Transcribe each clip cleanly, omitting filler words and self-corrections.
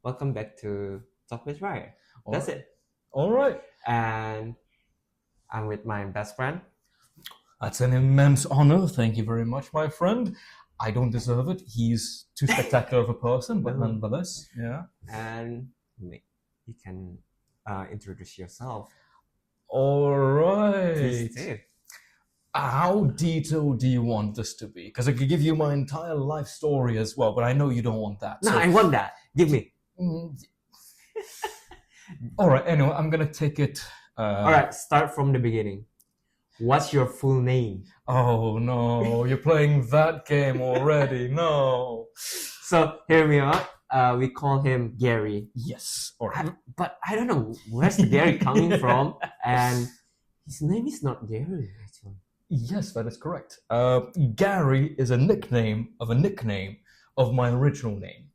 welcome back to Talk with Ryan. That's it. All right. And I'm with my best friend. That's an immense honor. Thank you very much, my friend. I don't deserve it. He's too spectacular of a person, but nonetheless, yeah. And you can introduce yourself. All right. Please do. How detailed do you want this to be? Because I could give you my entire life story as well, but I know you don't want that. No, I want that. Give me. All right. Anyway, I'm gonna take it. All right. Start from the beginning. What's your full name? Oh no, you're playing that game already. No. So hear me out. We call him Gerry. Yes. All right. But I don't know where's the Gerry coming from, and his name is not Gerry actually. Yes, that is correct. Gerry is a nickname of my original name.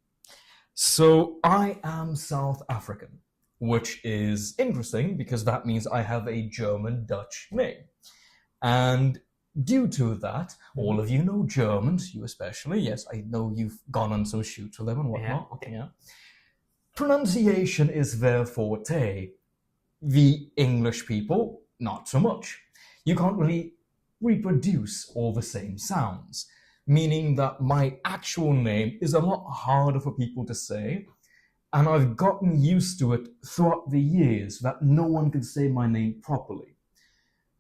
So I am South African, which is interesting because that means I have a German-Dutch name. And due to that, all of you know Germans, you especially. Yes, I know you've gone on some shoots with them and whatnot. Yeah, okay. Yeah. Pronunciation is their forte. The English people, not so much. You can't really reproduce all the same sounds, meaning that my actual name is a lot harder for people to say, and I've gotten used to it throughout the years that no one can say my name properly.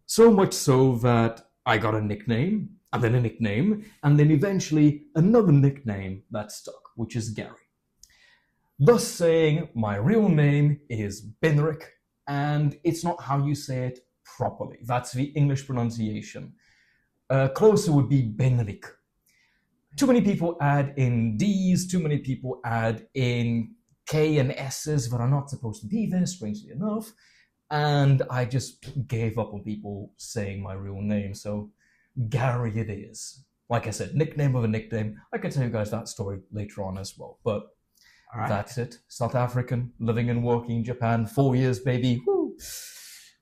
So much so that I got a nickname, and then a nickname, and then eventually another nickname that stuck, which is Gerry. Thus saying my real name is BENRICK, and it's not how you say it properly. That's the English pronunciation. Closer would be BENRICK. Too many people add in D's, too many people add in K and S's that are not supposed to be there, strangely enough. And I just gave up on people saying my real name, so Gerry it is. Like I said, nickname of a nickname. I could tell you guys that story later on as well, but that's it. South African, living and working in Japan, 4 years, baby. Woo!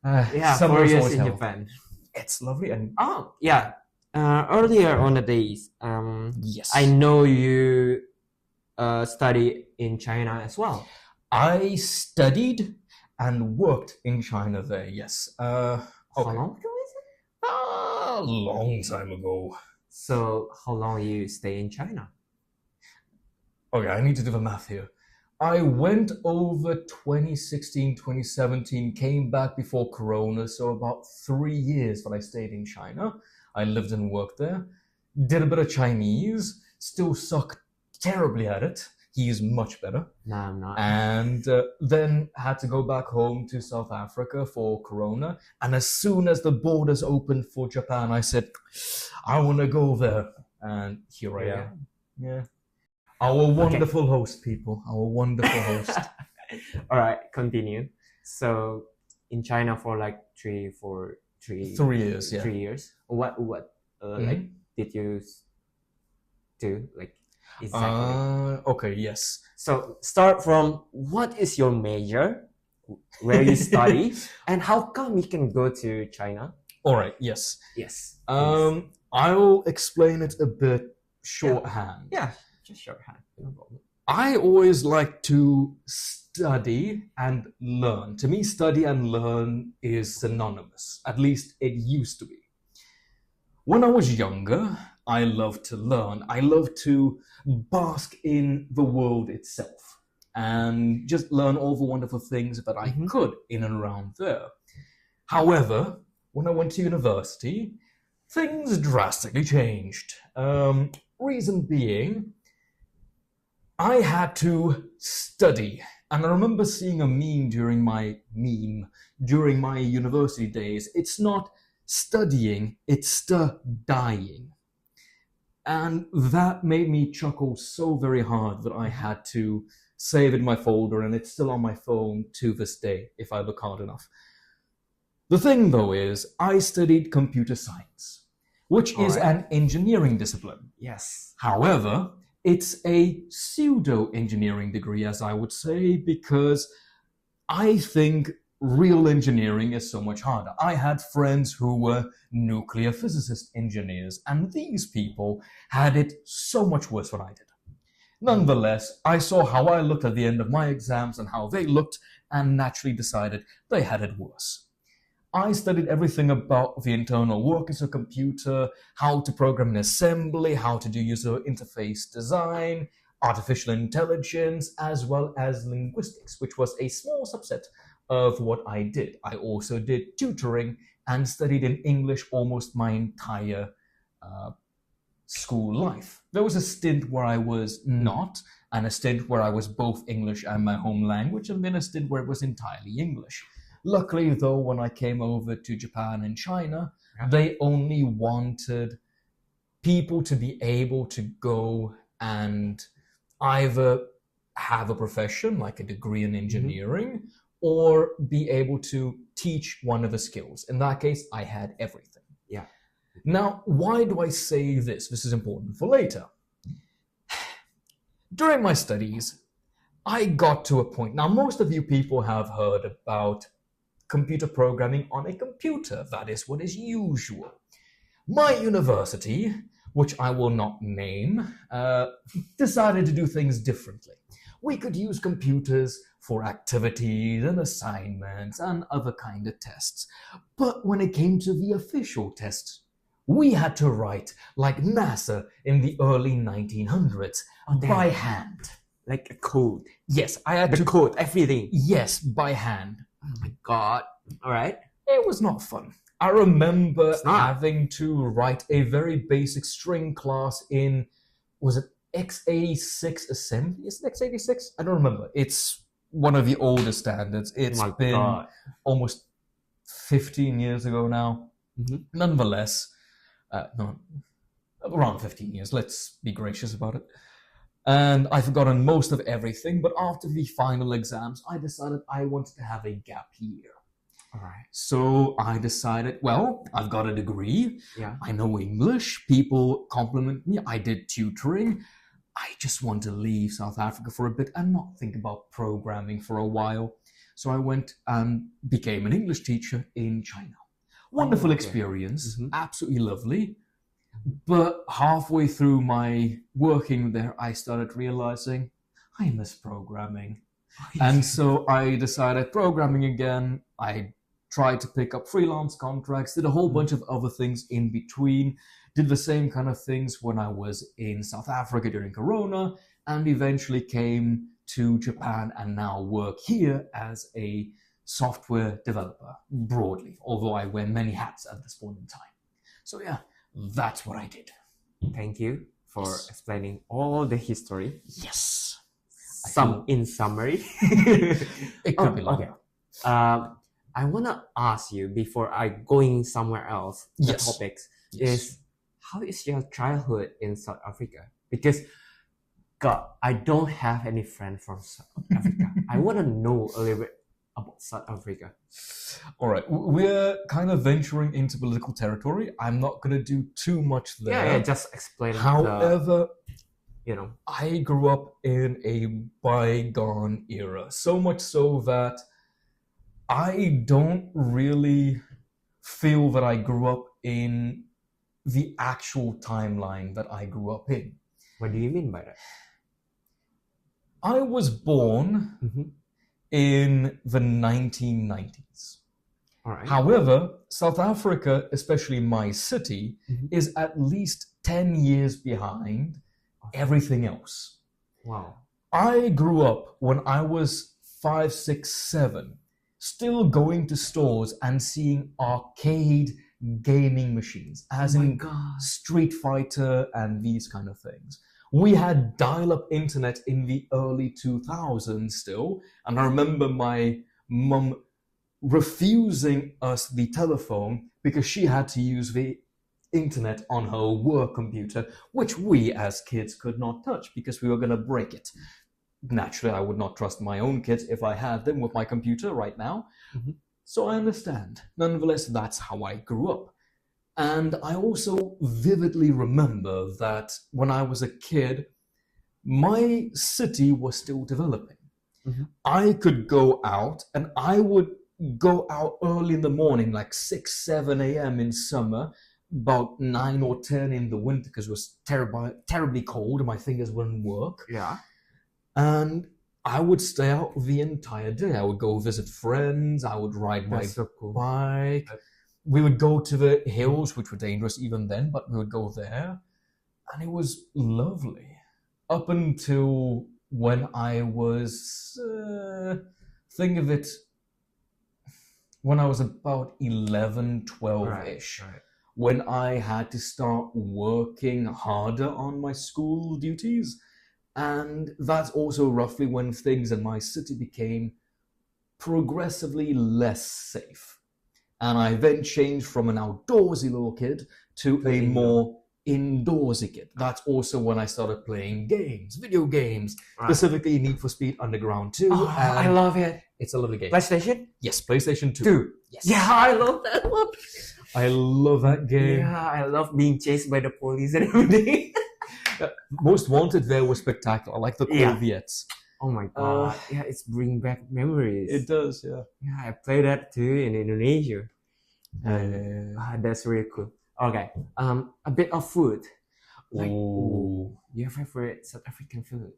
4 years in Japan. It's lovely. And earlier on the days, yes, I know you study in China as well. I studied and worked in China there, yes. How long ago is it? A long time ago. So how long you stay in China? Okay, I need to do the math here. I went over 2016, 2017, came back before Corona, so about 3 years that I stayed in China. I lived and worked there, did a bit of Chinese, still suck terribly at it. He is much better. No, I'm not. And then had to go back home to South Africa for Corona. And as soon as the borders opened for Japan, I said, I want to go there. And here I am. Yeah. Our wonderful host, people. Our wonderful host. All right, continue. So in China for like 3 years, yeah. 3 years. What like did you do like exactly? Okay, yes. So start from what is your major, where you study, and how come you can go to China? All right, yes. Yes. I'll explain it a bit shorthand. Yeah, just shorthand. No problem. I always like to study and learn. To me, study and learn is synonymous. At least it used to be. When I was younger, I loved to learn. I loved to bask in the world itself and just learn all the wonderful things that I could in and around there. However, when I went to university, things drastically changed. Reason being, I had to study. And I remember seeing a meme during my university days. It's not studying, it's studying. And that made me chuckle so very hard that I had to save it in my folder, and it's still on my phone to this day if I look hard enough. The thing though is, I studied computer science, which is an engineering discipline. Yes. However, it's a pseudo-engineering degree, as I would say, because I think real engineering is so much harder. I had friends who were nuclear physicist engineers, and these people had it so much worse than I did. Nonetheless, I saw how I looked at the end of my exams and how they looked, and naturally decided they had it worse. I studied everything about the internal workings of a computer, how to program in assembly, how to do user interface design, artificial intelligence, as well as linguistics, which was a small subset of what I did. I also did tutoring and studied in English almost my entire school life. There was a stint where I was not, and a stint where I was both English and my home language, and then a stint where it was entirely English. Luckily, though, when I came over to Japan and China, they only wanted people to be able to go and either have a profession, like a degree in engineering, or be able to teach one of the skills. In that case, I had everything. Yeah. Now, why do I say this? This is important for later. During my studies, I got to a point. Now, most of you people have heard about computer programming on a computer. That is what is usual. My university, which I will not name, decided to do things differently. We could use computers for activities and assignments and other kind of tests. But when it came to the official tests, we had to write, like NASA in the early 1900s, by hand. Like a code. Yes, I had The to code, everything. Yes, by hand. Oh my God. All right. It was not fun. I remember It's not. having to write a very basic string class in, was it x86 assembly? Is it x86? I don't remember. It's one of the older standards. It's Oh my been God. almost 15 years ago now. Nonetheless, no, around 15 years. Let's be gracious about it. And I've forgotten most of everything, but after the final exams, I decided I wanted to have a gap year. All right. So I decided, well, I've got a degree. Yeah. I know English. People compliment me. I did tutoring. I just want to leave South Africa for a bit and not think about programming for a while. So I went and became an English teacher in China. Wonderful experience. Absolutely lovely. But halfway through my working there, I started realizing I miss programming. And so I decided programming again. I tried to pick up freelance contracts, did a whole bunch of other things in between, did the same kind of things when I was in South Africa during Corona, and eventually came to Japan and now work here as a software developer broadly, although I wear many hats at this point in time. So yeah, that's what I did. Thank you for explaining all the history. Yes. In summary. It could be longer. Okay. I want to ask you before I going somewhere else. The topics is how is your childhood in South Africa? Because God, I don't have any friend from South Africa. I want to know a little bit about South Africa. All right, we're kind of venturing into political territory. I'm not going to do too much there. Yeah, just explain. However, you know, I grew up in a bygone era, so much so that I don't really feel that I grew up in the actual timeline that I grew up in. what do you mean by that? I was born in the 1990s. All right. However, South Africa, especially my city, is at least 10 years behind everything else. Wow. I grew up when I was 5, 6, 7, still going to stores and seeing arcade gaming machines, as in Street Fighter and these kind of things. We had dial-up internet in the early 2000s still, and I remember my mum refusing us the telephone because she had to use the internet on her work computer, which we as kids could not touch because we were going to break it. Naturally, I would not trust my own kids if I had them with my computer right now. So I understand. Nonetheless, that's how I grew up. And I also vividly remember that when I was a kid, my city was still developing. I could go out, and I would go out early in the morning, like 6, 7 a.m. in summer, about 9 or 10 in the winter because it was terribly cold and my fingers wouldn't work. Yeah. And I would stay out the entire day. I would go visit friends. I would ride my bike. We would go to the hills, which were dangerous even then, but we would go there. And it was lovely. Up until when I was, think of it, when I was about 11, 12-ish. Right. When I had to start working harder on my school duties. And that's also roughly when things in my city became progressively less safe. And I then changed from an outdoorsy little kid to a more indoorsy kid. That's also when I started playing games, video games, specifically Need for Speed Underground 2. Oh, I love it. It's a lovely game. PlayStation? Yes, PlayStation 2. Yes. Yeah, I love that one. I love that game. Yeah, I love being chased by the police and everything. Most Wanted there was spectacular. I like the Corvettes. Oh my god. Yeah, it's bringing back memories. It does, yeah. Yeah, I played that too in Indonesia. That's really cool. Okay. A bit of food. Like, your favorite South African food?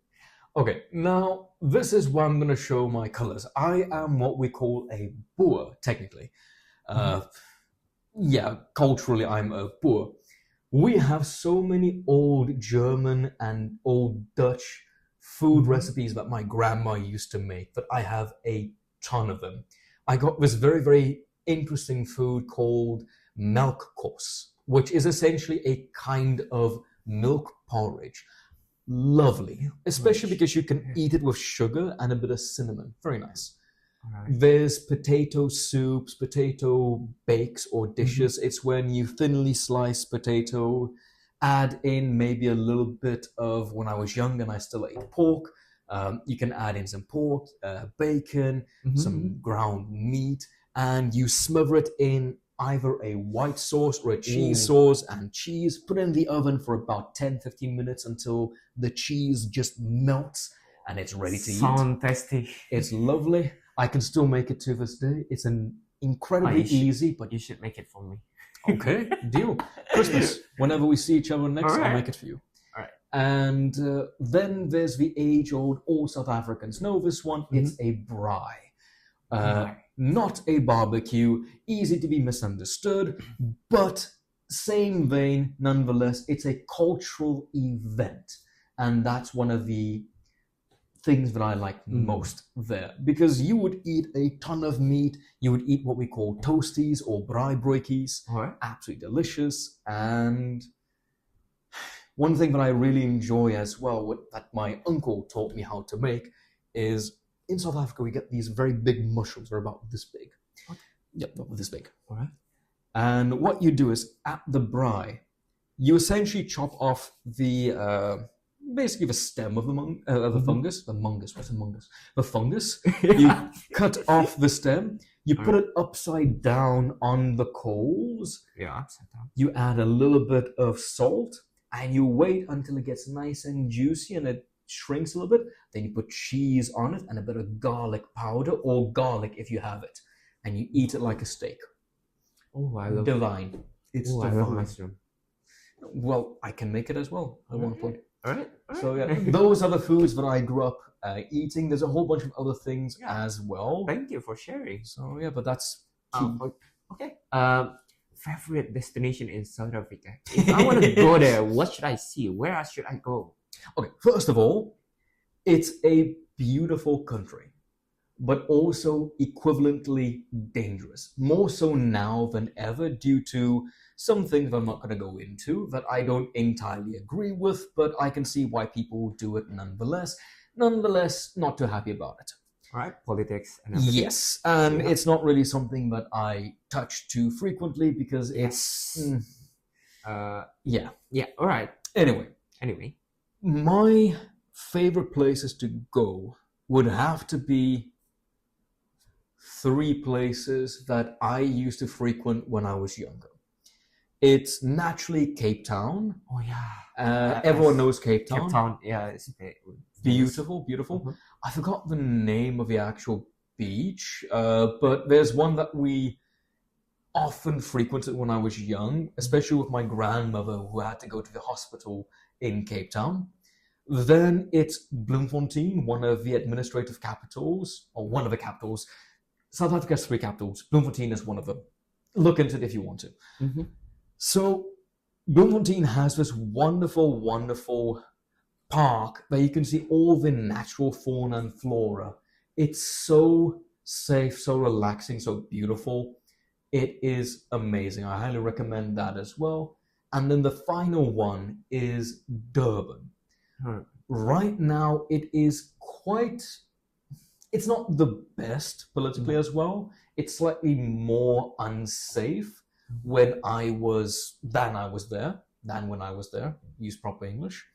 Okay, now this is where I'm going to show my colors. I am what we call a Boer, technically. Yeah, culturally I'm a Boer. We have so many old German and old Dutch food recipes that my grandma used to make that I have a ton of them. I got this very, very interesting food called melkkos, which is essentially a kind of milk porridge. Lovely, especially because you can eat it with sugar and a bit of cinnamon. Very nice. There's potato soups, potato bakes or dishes. It's when you thinly slice potato, add in maybe a little bit of, when I was young and I still ate pork, you can add in some pork, bacon, some ground meat, and you smother it in either a white sauce or a cheese sauce and cheese. Put it in the oven for about 10-15 minutes until the cheese just melts and it's ready to eat. Sound tasty. It's lovely. I can still make it to this day. It's an incredibly easy, but you should make it for me. Okay, deal. Christmas. Whenever we see each other next, I'll make it for you. All right. And then there's the age-old, all South Africans know this one. It's a braai. Not a barbecue, easy to be misunderstood, but same vein, nonetheless, it's a cultural event. And that's one of the things that I like most there. Because you would eat a ton of meat, you would eat what we call toasties or braaibroodjies. Absolutely delicious. And one thing that I really enjoy as well, that my uncle taught me how to make, is in South Africa, we get these very big mushrooms. They're about this big. Yep, about this big. And what you do is, at the braai, you essentially chop off the, basically the stem of the fungus. The mungus. What's a mungus? The fungus. You cut off the stem. You put it upside down on the coals. Yeah, upside down. You add a little bit of salt, and you wait until it gets nice and juicy and it shrinks a little bit. Then you put cheese on it and a bit of garlic powder or garlic if you have it, and you eat it like a steak. Oh, I love divine. It's divine. I love mushroom. Well, I can make it as well at one point. All right. So yeah, those are the foods that I grew up eating. There's a whole bunch of other things as well. Thank you for sharing. So yeah, but that's key. Okay. Favorite destination in South Africa? If I want to go there, what should I see? Where should I go? Okay, first of all, it's a beautiful country, but also equivalently dangerous. More so now than ever due to some things that I'm not going to go into that I don't entirely agree with, but I can see why people do it nonetheless. Nonetheless, not too happy about it. Right, politics and everything. Yes, and it's not really something that I touch too frequently because it's... yeah, all right. Anyway. My favorite places to go would have to be 3 places that I used to frequent when I was younger. It's naturally Cape Town. Oh yeah. Everyone knows Cape Town. Cape Town, yeah, it's beautiful. I forgot the name of the actual beach, but there's one that we often frequented when I was young, especially with my grandmother who had to go to the hospital in Cape Town. Then it's Bloemfontein, one of the administrative capitals, or one of the capitals. South Africa has 3 capitals. Bloemfontein is one of them. Look into it if you want to. Mm-hmm. So Bloemfontein has this wonderful, wonderful park where you can see all the natural fauna and flora. It's so safe, so relaxing, so beautiful. It is amazing. I highly recommend that as well. And then the final one is Durban. Right now, it's not the best politically as well. It's slightly more unsafe when I was there, use proper English.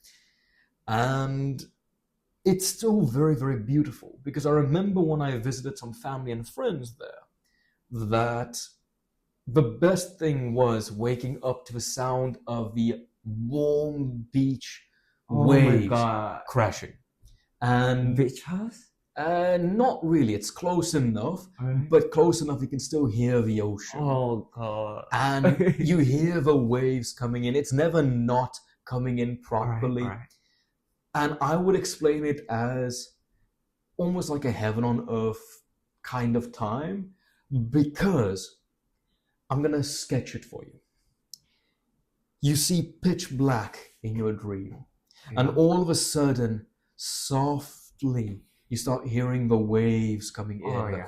And it's still very, very beautiful, because I remember when I visited some family and friends there, that the best thing was waking up to the sound of the warm beach waves crashing. And beach house? Not really. It's close enough, but close enough you can still hear the ocean. Oh God! And you hear the waves coming in. It's never not coming in properly. Right. And I would explain it as almost like a heaven on earth kind of time, because I'm gonna sketch it for you. You see pitch black in your dream. And all of a sudden, softly, you start hearing the waves coming in. Oh, yeah.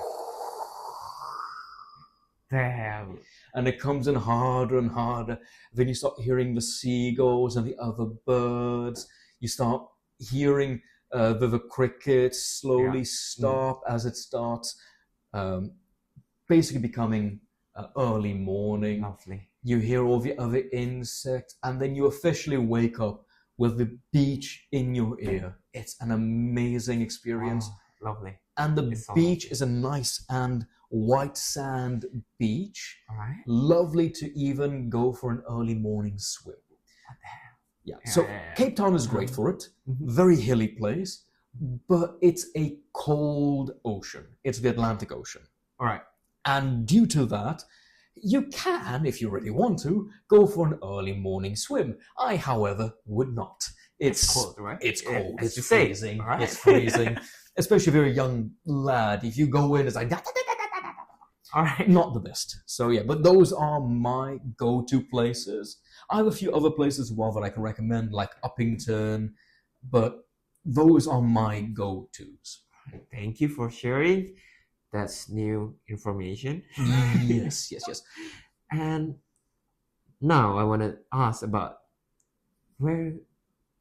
Damn. And it comes in harder and harder. Then you start hearing the seagulls and the other birds. You start hearing the crickets slowly stop as it starts basically becoming early morning. Lovely. You hear all the other insects, and then you officially wake up with the beach in your ear. It's an amazing experience. Oh, lovely. And the beach is a nice and white sand beach. All right. Lovely to even go for an early morning swim. Yeah. So Cape Town is great for it. Very hilly place, but it's a cold ocean. It's the Atlantic Ocean. All right. And due to that, you can, if you really want to, go for an early morning swim. I, however, would not. It's cold, right? It's cold. As It's you say. freezing. Right. It's freezing. Especially if you're a young lad. If you go in, it's like... All right. Not the best. So yeah, but those are my go-to places. I have a few other places as well that I can recommend, like Uppington, but those are my go-tos. Thank you for sharing. That's new information. Yes. And now I want to ask about where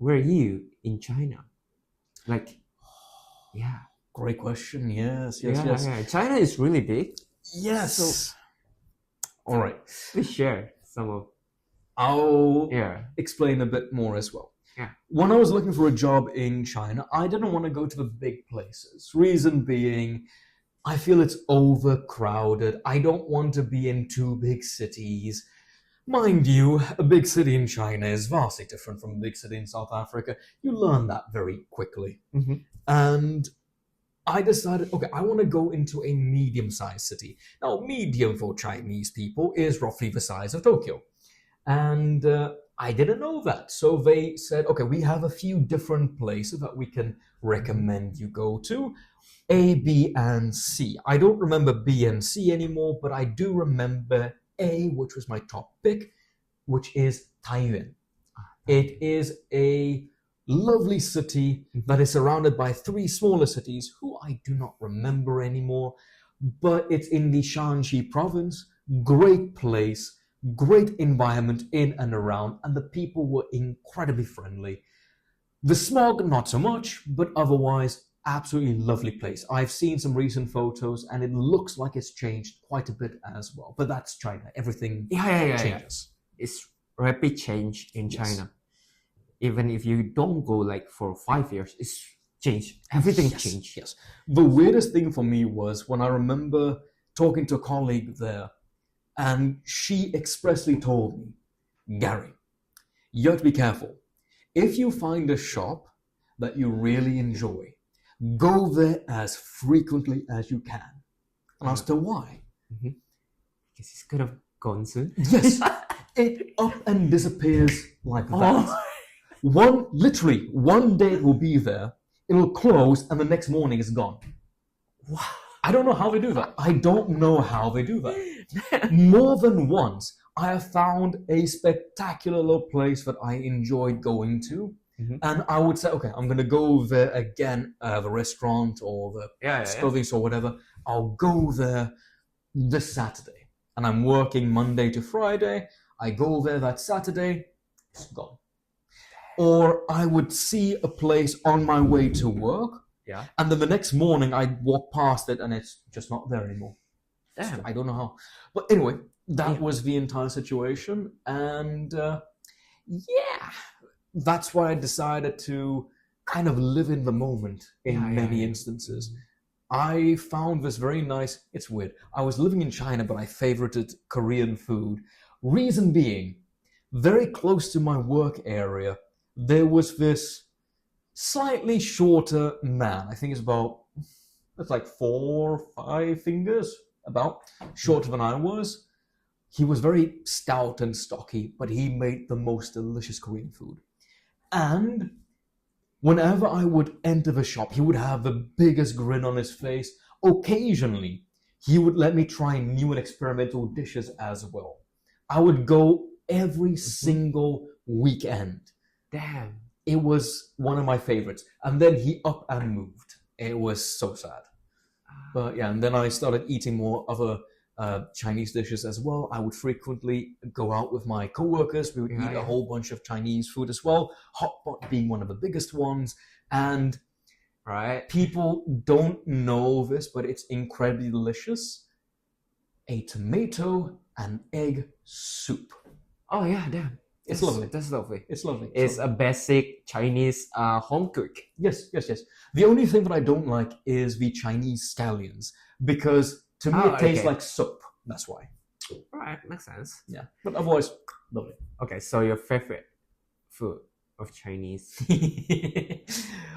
were you in China? Like, yeah. Great question. Yes. Yeah. China is really big. Yes. So, all right. Please share some of. I'll explain a bit more as well. Yeah. When I was looking for a job in China, I didn't want to go to the big places. Reason being, I feel it's overcrowded. I don't want to be in 2 big cities. Mind you, a big city in China is vastly different from a big city in South Africa. You learn that very quickly. And I decided, okay, I want to go into a medium-sized city. Now, medium for Chinese people is roughly the size of Tokyo. And I didn't know that. So they said, okay, we have a few different places that we can recommend you go to. A, B, and C. I don't remember B and C anymore, but I do remember A, which was my top pick, which is Taiyuan. It is a lovely city that is surrounded by 3 smaller cities who I do not remember anymore, but it's in the Shanxi province. Great place, great environment in and around, and the people were incredibly friendly. The smog, not so much, but otherwise, absolutely lovely place. I've seen some recent photos, and it looks like it's changed quite a bit as well. But that's China. Everything changes. It's rapid change in China. Even if you don't go like for 5 years, it's changed. Everything changed. Yes. The weirdest thing for me was when I remember talking to a colleague there, and she expressly told me, Gary, you have to be careful. If you find a shop that you really enjoy, go there as frequently as you can. And I asked her why. Guess it's kind of gone soon. Yes, it up and disappears like that. Oh. Literally, one day it will be there, it'll close, and the next morning it's gone. Wow. I don't know how they do that. I don't know how they do that. More than once, I have found a spectacular little place that I enjoyed going to. Mhm. And I would say, okay, I'm going to go there again, the restaurant or the clothing store, whatever. I'll go there this Saturday. And I'm working Monday to Friday. I go there that Saturday, it's gone. Or I would see a place on my way to work. Yeah. And then the next morning I walk past it and it's just not there anymore. Damn. I don't know how. But anyway, that was the entire situation. And that's why I decided to kind of live in the moment in many instances. I found this very nice. It's weird. I was living in China, but I favorited Korean food. Reason being, very close to my work area, there was this slightly shorter man. I think it's like 4 or 5 fingers, about shorter than I was. He was very stout and stocky, but he made the most delicious Korean food. And whenever I would enter the shop, he would have the biggest grin on his face. Occasionally, he would let me try new and experimental dishes as well. I would go every single weekend. Damn. It was one of my favorites. And then he up and moved. It was so sad. But yeah, and then I started eating more other Chinese dishes as well. I would frequently go out with my co-workers. We would eat a whole bunch of Chinese food as well. Hot pot being one of the biggest ones. And people don't know this, but it's incredibly delicious. A tomato and egg soup. Oh yeah, damn. It's lovely. That's lovely. It's lovely. It's a basic Chinese home cook. Yes. The only thing that I don't like is the Chinese scallions, because to me it tastes like soap. That's why. Alright, makes sense. Yeah, but otherwise, lovely. Okay, so your favorite food of Chinese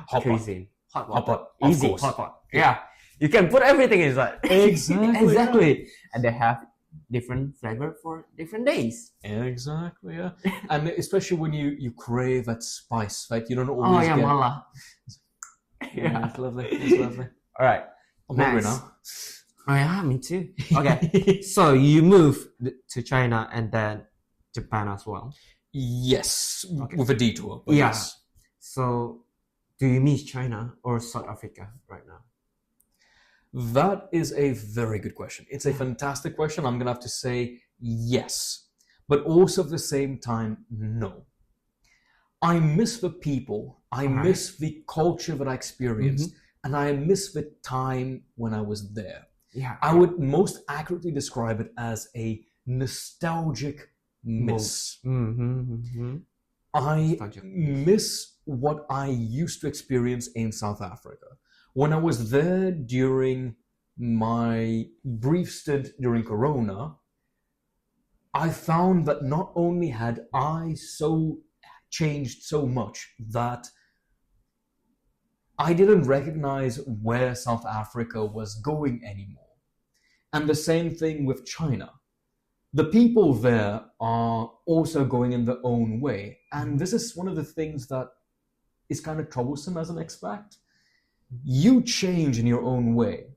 hot cuisine? Hot pot. Easy. Hot pot. Yeah, you can put everything inside. Exactly. And they have different flavor for different days. Exactly, yeah. And especially when you crave that spice, right? You don't always get... mala. Yeah, it's lovely. It's lovely. All right. I'm hungry now. Oh yeah, me too. Okay. So you moved to China and then Japan as well? Yes, with a detour. But yeah. Yes. So do you miss China or South Africa right now? That is a very good question. It's a fantastic question. I'm going to have to say yes, but also at the same time, no. I miss the people. I miss the culture that I experienced, and I miss the time when I was there. Yeah. I would most accurately describe it as a nostalgic miss. I miss what I used to experience in South Africa. When I was there during my brief stint during Corona, I found that not only had I changed so much that I didn't recognize where South Africa was going anymore. And the same thing with China. The people there are also going in their own way. And this is one of the things that is kind of troublesome as an expat. You change in your own way.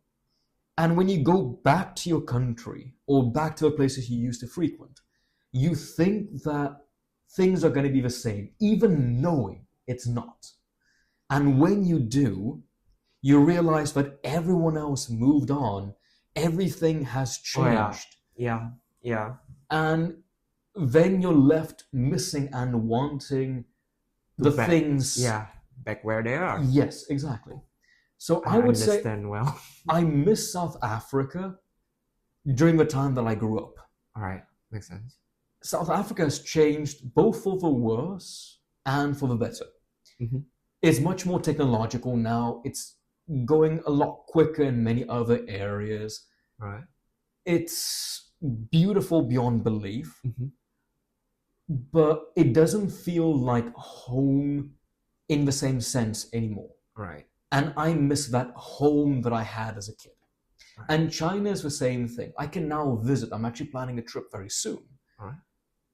And when you go back to your country or back to the places you used to frequent, you think that things are going to be the same, even knowing it's not. And when you do, you realize that everyone else moved on. Everything has changed. Yeah. And then you're left missing and wanting the things. Yeah, back where they are. Yes, exactly. So I would say well. I miss South Africa during the time that I grew up. All right, makes sense. South Africa has changed both for the worse and for the better. It's much more technological now. It's going a lot quicker in many other areas. Right. It's beautiful beyond belief, but it doesn't feel like home in the same sense anymore. Right. And I miss that home that I had as a kid. And China is the same thing. I can now visit. I'm actually planning a trip very soon. Right.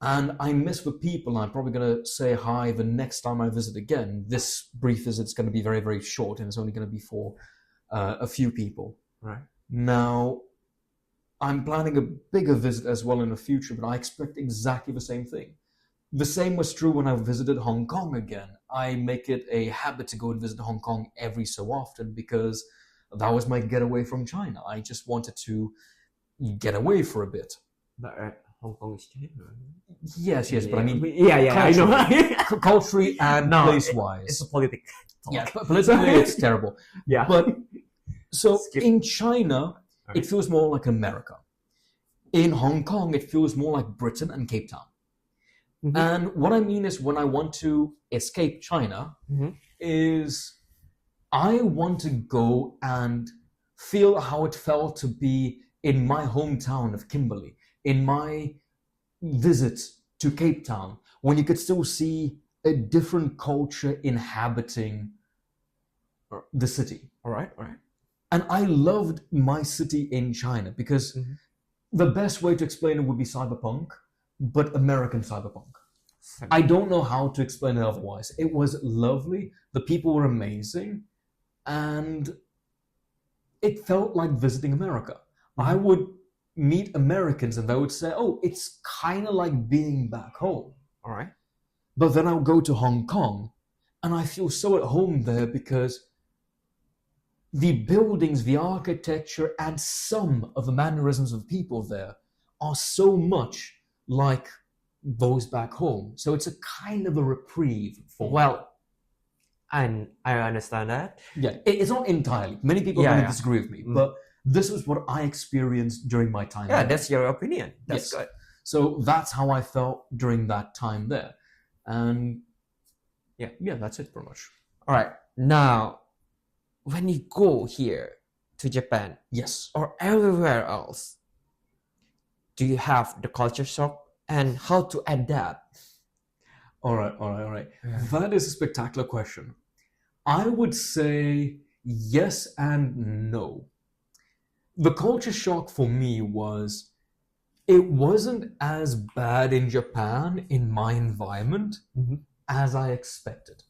And I miss the people. I'm probably going to say hi the next time I visit again. This brief visit's going to be very, very short, and it's only going to be for a few people. Right. Now, I'm planning a bigger visit as well in the future, but I expect exactly the same thing. The same was true when I visited Hong Kong again. I make it a habit to go and visit Hong Kong every so often because that was my getaway from China. I just wanted to get away for a bit. But Hong Kong is China. Yes, but I mean, I know. Culturally and place-wise. It's a politics. Yeah, politically it's terrible. Yeah. But so in China, it feels more like America. In Hong Kong, it feels more like Britain and Cape Town. Mm-hmm. And what I mean is when I want to escape China is I want to go and feel how it felt to be in my hometown of Kimberley, in my visit to Cape Town, when you could still see a different culture inhabiting the city. All right. And I loved my city in China because the best way to explain it would be cyberpunk, but American cyberpunk. I don't know how to explain it otherwise. It was lovely. The people were amazing. And it felt like visiting America. I would meet Americans and they would say, oh, it's kind of like being back home. All right. But then I'll go to Hong Kong and I feel so at home there because the buildings, the architecture, and some of the mannerisms of people there are so much like those back home. So it's a kind of a reprieve for me. And I understand that. Yeah, it's not entirely. Many people are going to disagree with me, but this is what I experienced during my time there. That's your opinion. That's good. So that's how I felt during that time there. And yeah, that's it pretty much. All right. Now, when you go here to Japan, yes, or everywhere else, do you have the culture shock and how to adapt? All right. Yeah. That is a spectacular question. I would say yes and no. The culture shock for me was, it wasn't as bad in Japan in my environment as I expected.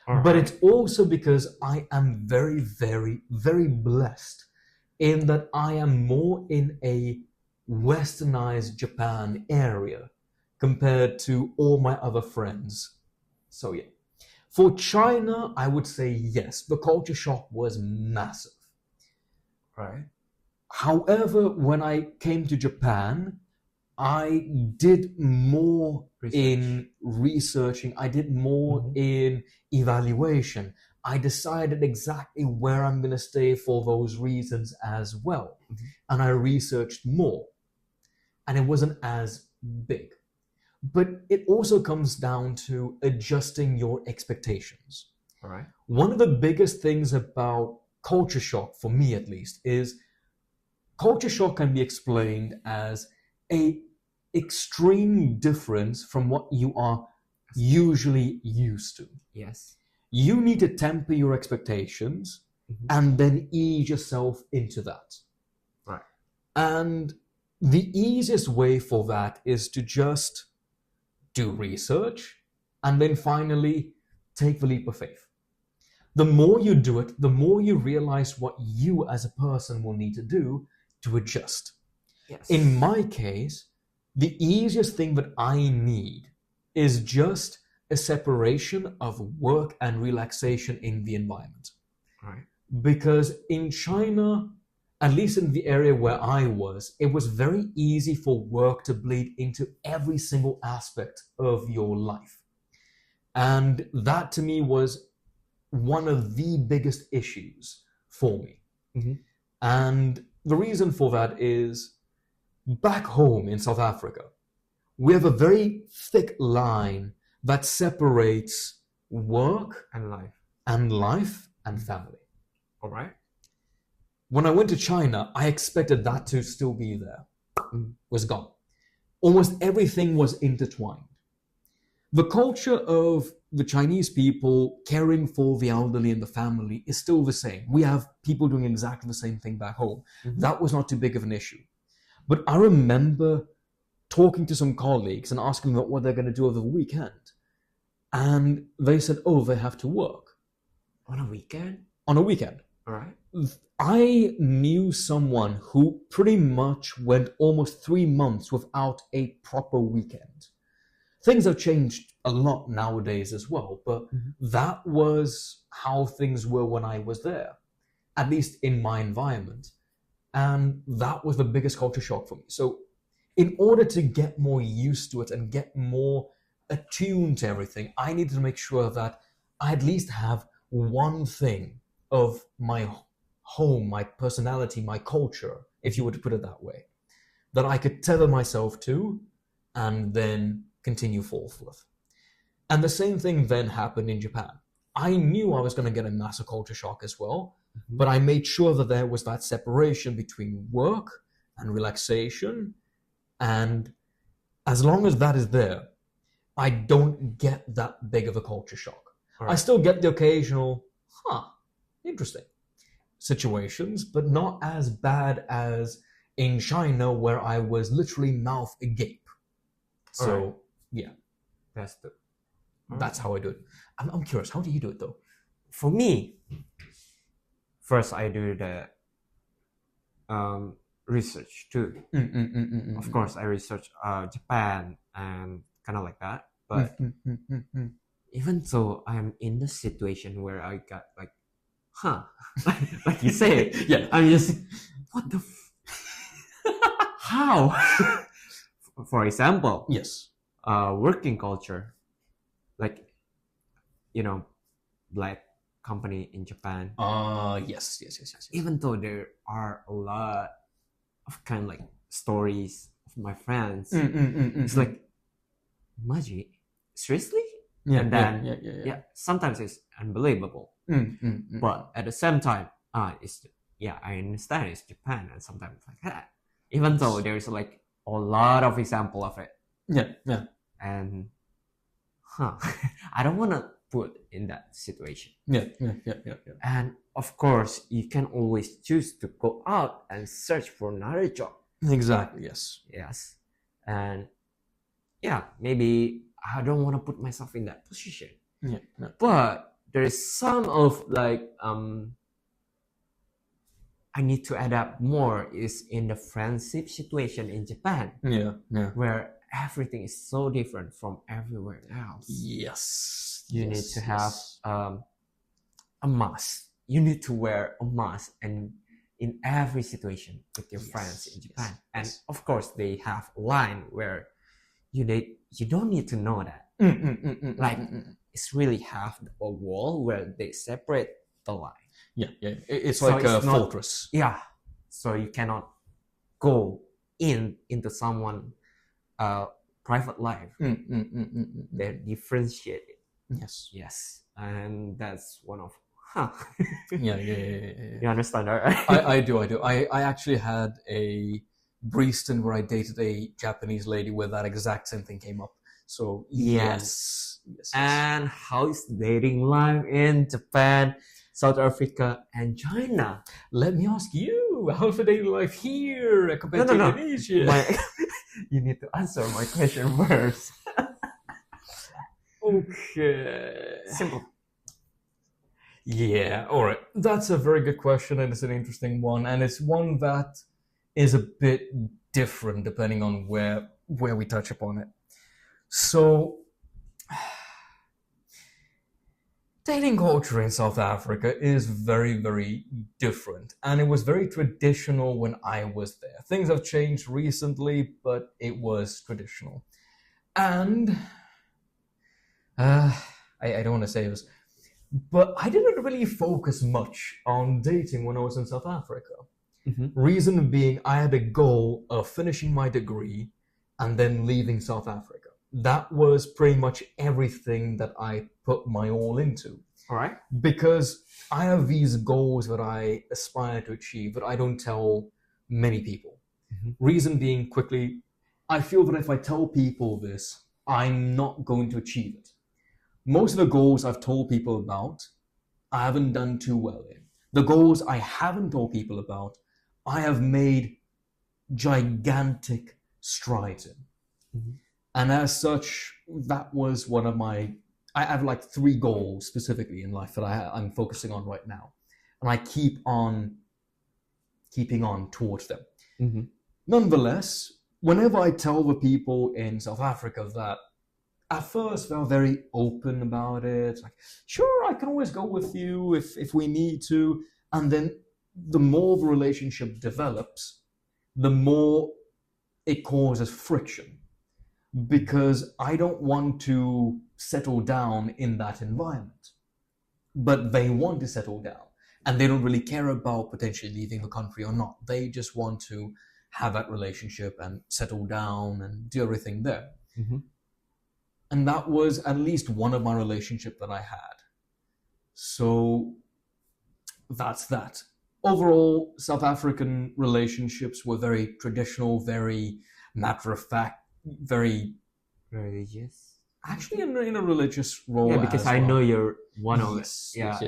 But it's also because I am very, very, very blessed in that I am more in a westernized Japan area compared to all my other friends. So yeah. For China, I would say yes, the culture shock was massive. Right. However, when I came to Japan, I did more in researching, I did more in evaluation. I decided exactly where I'm going to stay for those reasons as well. And I researched more. And it wasn't as big. But it also comes down to adjusting your expectations. All right. One of the biggest things about culture shock, for me at least, is culture shock can be explained as a extreme difference from what you are usually used to. Yes. You need to temper your expectations and then ease yourself into that. Right. And the easiest way for that is to just do research and then finally take the leap of faith. The more you do it, the more you realize what you as a person will need to do to adjust. Yes. In my case, the easiest thing that I need is just a separation of work and relaxation in the environment. Right. Because in China, at least in the area where I was, it was very easy for work to bleed into every single aspect of your life. And that to me was one of the biggest issues for me. And the reason for that is, back home in South Africa, we have a very thick line that separates work and life and family. All right. When I went to China, I expected that to still be there. Was gone. Almost everything was intertwined. The culture of the Chinese people caring for the elderly and the family is still the same. We have people doing exactly the same thing back home. Mhm. That was not too big of an issue. But I remember talking to some colleagues and asking them what they're going to do over the weekend. And they said, oh, they have to work. On a weekend? On a weekend. All right. I knew someone who pretty much went almost 3 months without a proper weekend. Things have changed a lot nowadays as well, but that was how things were when I was there, at least in my environment. And that was the biggest culture shock for me. So in order to get more used to it and get more attuned to everything, I needed to make sure that I at least have one thing of my home, my personality, my culture, if you were to put it that way, that I could tether myself to and then continue forth with. And the same thing then happened in Japan. I knew I was going to get a massive culture shock as well, but I made sure that there was that separation between work and relaxation. And as long as that is there, I don't get that big of a culture shock. All right. I still get the occasional, interesting situations, but not as bad as in China where I was literally mouth agape. So, Right. yeah, That's how I do it. I'm curious, how do you do it though? for me. First, I do the research too. Of course, I research Japan and kind of like that. But even though I'm in the situation where I got like, like you say, Yeah. I'm just, what the, how? For example, Yes. working culture, like, black company in Japan. Yes. Even though there are a lot of kind of like stories of my friends, it's like, Maji, seriously? And then, yeah, sometimes it's unbelievable. But at the same time, I understand it's Japan, and sometimes it's like that. Even though there's like a lot of example of it. Yeah. And I don't want to put in that situation. Yeah. And of course, you can always choose to go out and search for another job. Exactly, yes. Yes. And yeah, maybe I don't want to put myself in that position. Yeah. But there is some of like I need to adapt more is in the friendship situation in Japan, Yeah. where everything is so different from everywhere else. Yes. You need to have a mask. You need to wear a mask and in every situation with your friends in Japan. And of course, they have a line where you don't need to know that. It's really have a wall where they separate the line. Yeah. It's So like a it's not- fortress. Yeah. So you cannot go into someone private life. They're differentiated. Yes. Yes. And that's one of Yeah. You understand, right? I do. I actually had a Briston where I dated a Japanese lady where that exact same thing came up. So yes. And how is dating life in Japan, South Africa, and China? Let me ask you, how's the daily life here compared to No. Indonesia? You need to answer my question first. Okay. Simple. Yeah, all right. That's a very good question, and it's an interesting one, and it's one that is a bit different depending on where we touch upon it. So, dating culture in South Africa is very, very different, and it was very traditional when I was there. Things have changed recently, but it was traditional. And I don't want to say this, but I didn't really focus much on dating when I was in South Africa. Reason being, I had a goal of finishing my degree and then leaving South Africa. That was pretty much everything that I put my all into. All right. Because I have these goals that I aspire to achieve, but I don't tell many people. Reason being, quickly, I feel that if I tell people this, I'm not going to achieve it. Most of the goals I've told people about, I haven't done too well in. The goals I haven't told people about, I have made gigantic strides in. Mm-hmm. And as such, that was one of my... I have like 3 goals specifically in life that I'm focusing on right now. And I keep on keeping on towards them. Mm-hmm. Nonetheless, whenever I tell the people in South Africa that at first they're very open about it, like, sure, I can always go with you if we need to. And then the more the relationship develops, the more it causes friction. Because I don't want to settle down in that environment. But they want to settle down. And they don't really care about potentially leaving the country or not. They just want to have that relationship and settle down and do everything there. Mm-hmm. And that was at least one of my relationships that I had. So that's that. Overall, South African relationships were very traditional, very matter of fact, very religious. Actually, in a religious role. Yeah, because I know you're one of yes,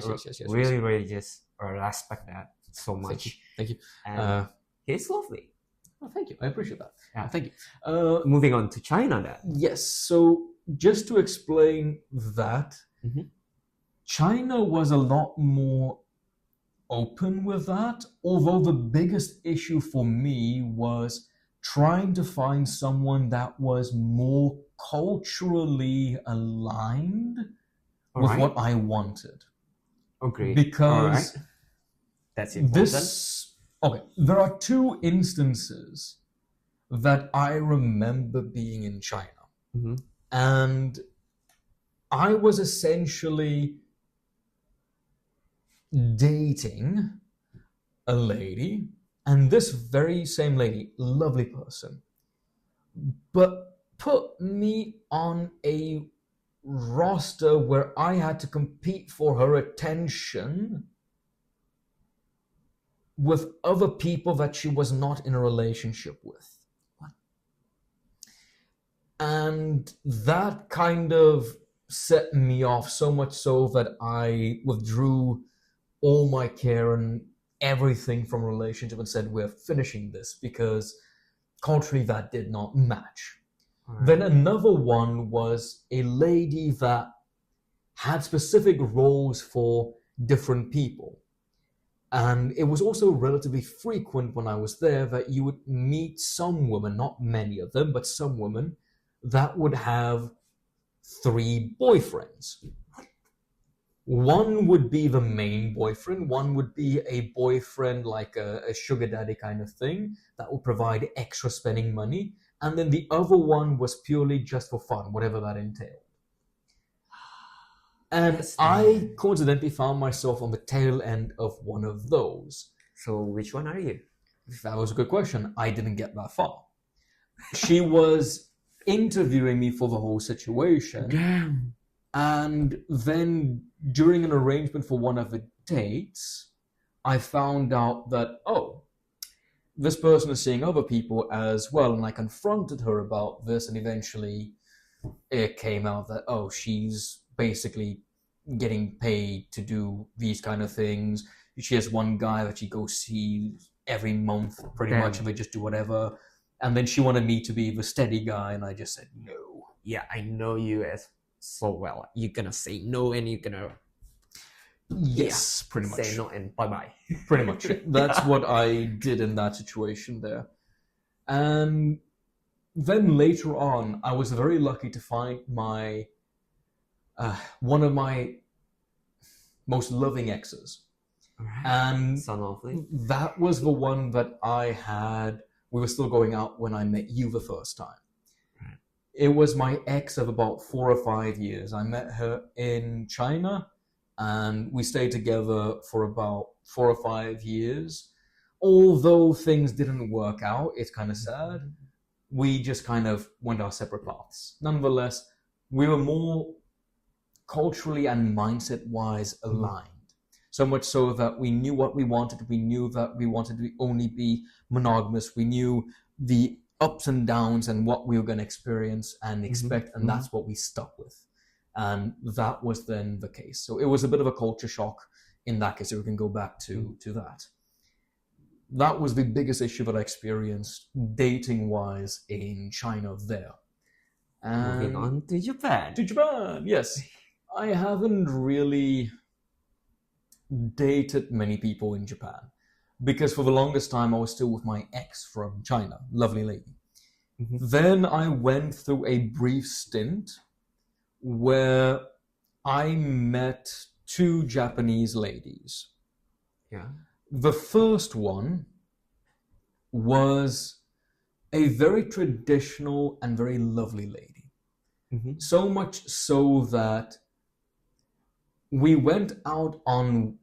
really religious, or I respect that so much. Thank you. And he's lovely. Oh, thank you. I appreciate that. Yeah. Thank you. Moving on to China then. Yes. So just to explain that, mm-hmm. China was a lot more open with that. Although the biggest issue for me was trying to find someone that was more culturally aligned with what I wanted. Okay. Because that's important. There are 2 instances that I remember being in China. Mm-hmm. And I was essentially dating a lady, and this very same lady, lovely person, but put me on a roster where I had to compete for her attention with other people that she was not in a relationship with. What? And that kind of set me off so much so that I withdrew all my care and everything from a relationship and said, we're finishing this, because culturally that did not match. Right. Then another one was a lady that had specific roles for different people. And it was also relatively frequent when I was there that you would meet some women, not many of them, but some women that would have 3 boyfriends. One would be the main boyfriend, one would be a boyfriend like a sugar daddy kind of thing that would provide extra spending money, and then the other one was purely just for fun, whatever that entailed. And I coincidentally found myself on the tail end of one of those. So which one are you? That was a good question. I didn't get that far. She was interviewing me for the whole situation. Damn. And then during an arrangement for one of the dates, I found out that, this person is seeing other people as well. And I confronted her about this, and eventually it came out that, she's basically getting paid to do these kind of things. She has one guy that she goes see every month, pretty much, and they just do whatever. And then she wanted me to be the steady guy, and I just said no. Yeah, I know you as so well. You're gonna say no, and you're gonna pretty much say no and bye-bye. Pretty much. That's what I did in that situation there. And then later on, I was very lucky to find my one of my most loving exes. Right. And so lovely. That was the one that we were still going out when I met you the first time. Right. It was my ex of about 4 or 5 years. I met her in China, and we stayed together for about 4 or 5 years. Although things didn't work out, it's kind of sad. We just kind of went our separate paths. Nonetheless, we were more culturally and mindset-wise aligned. So much so that we knew what we wanted. We knew that we wanted to only be monogamous. We knew the ups and downs and what we were going to experience and expect, and mhm. that's what we stuck with. And that was then the case. So it was a bit of a culture shock in that case. So we can go back to that. That was the biggest issue that I experienced dating-wise in China there. And Moving on to Japan. to Japan, yes. I haven't really dated many people in Japan because for the longest time I was still with my ex from China, lovely lady. Mhm. Then I went through a brief stint where I met two Japanese ladies. Yeah. The first one was a very traditional and very lovely lady. Mhm. So much so that we went out on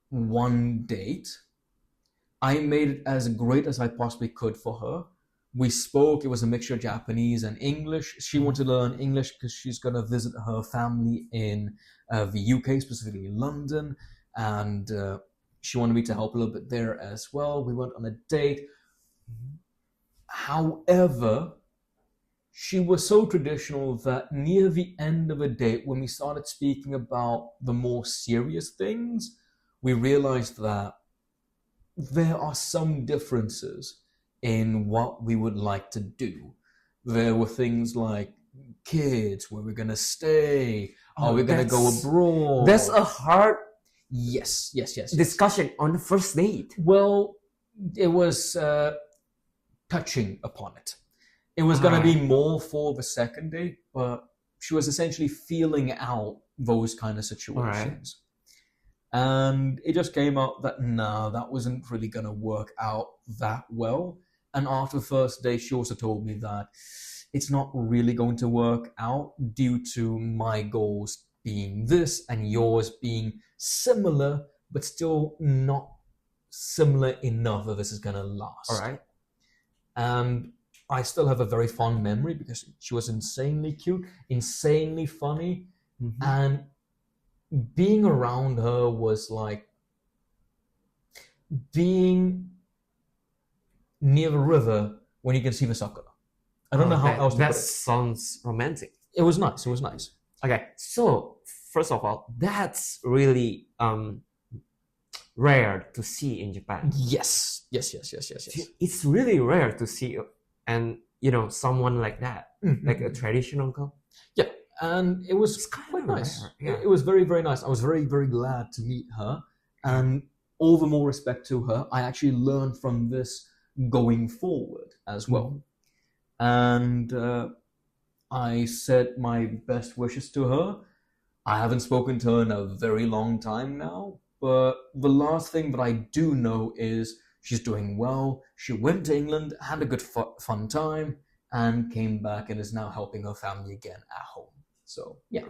one date. I made it as great as I possibly could for her. We spoke, it was a mixture of Japanese and English. She wanted to learn English because she's going to visit her family in the UK, specifically London. And she wanted me to help a little bit there as well. We went on a date. However, she was so traditional that near the end of the date, when we started speaking about the more serious things, we realized that there are some differences in what we would like to do. There were things like kids, where we're going to stay, are we going to go abroad? That's a hard Yes. discussion on the first date. Well, it was touching upon it. It was going to be more for the second date, but she was essentially feeling out those kind of situations. And it just came out that, no, that wasn't really going to work out that well. And after the first day, she also told me that it's not really going to work out due to my goals being this and yours being similar, but still not similar enough that this is going to last. All right. And I still have a very fond memory because she was insanely cute, insanely funny, Mhm. and being around her was like being near the river when you can see the sakura. I don't know how else to that put it. sounds romantic. It was nice. It was nice. Okay, so first of all, that's really rare to see in Japan. Yes. It's really rare to see, and someone like that, like a traditional couple. Yeah, and it was It's kind quite of nice. rare, yeah. It was very, very nice. I was very, very glad to meet her, and all the more respect to her. I actually learned from this going forward as well. And I said my best wishes to her. I haven't spoken to her in a very long time now, but the last thing that I do know is she's doing well. She went to England, had a good fun time, and came back and is now helping her family again at home. So, yeah,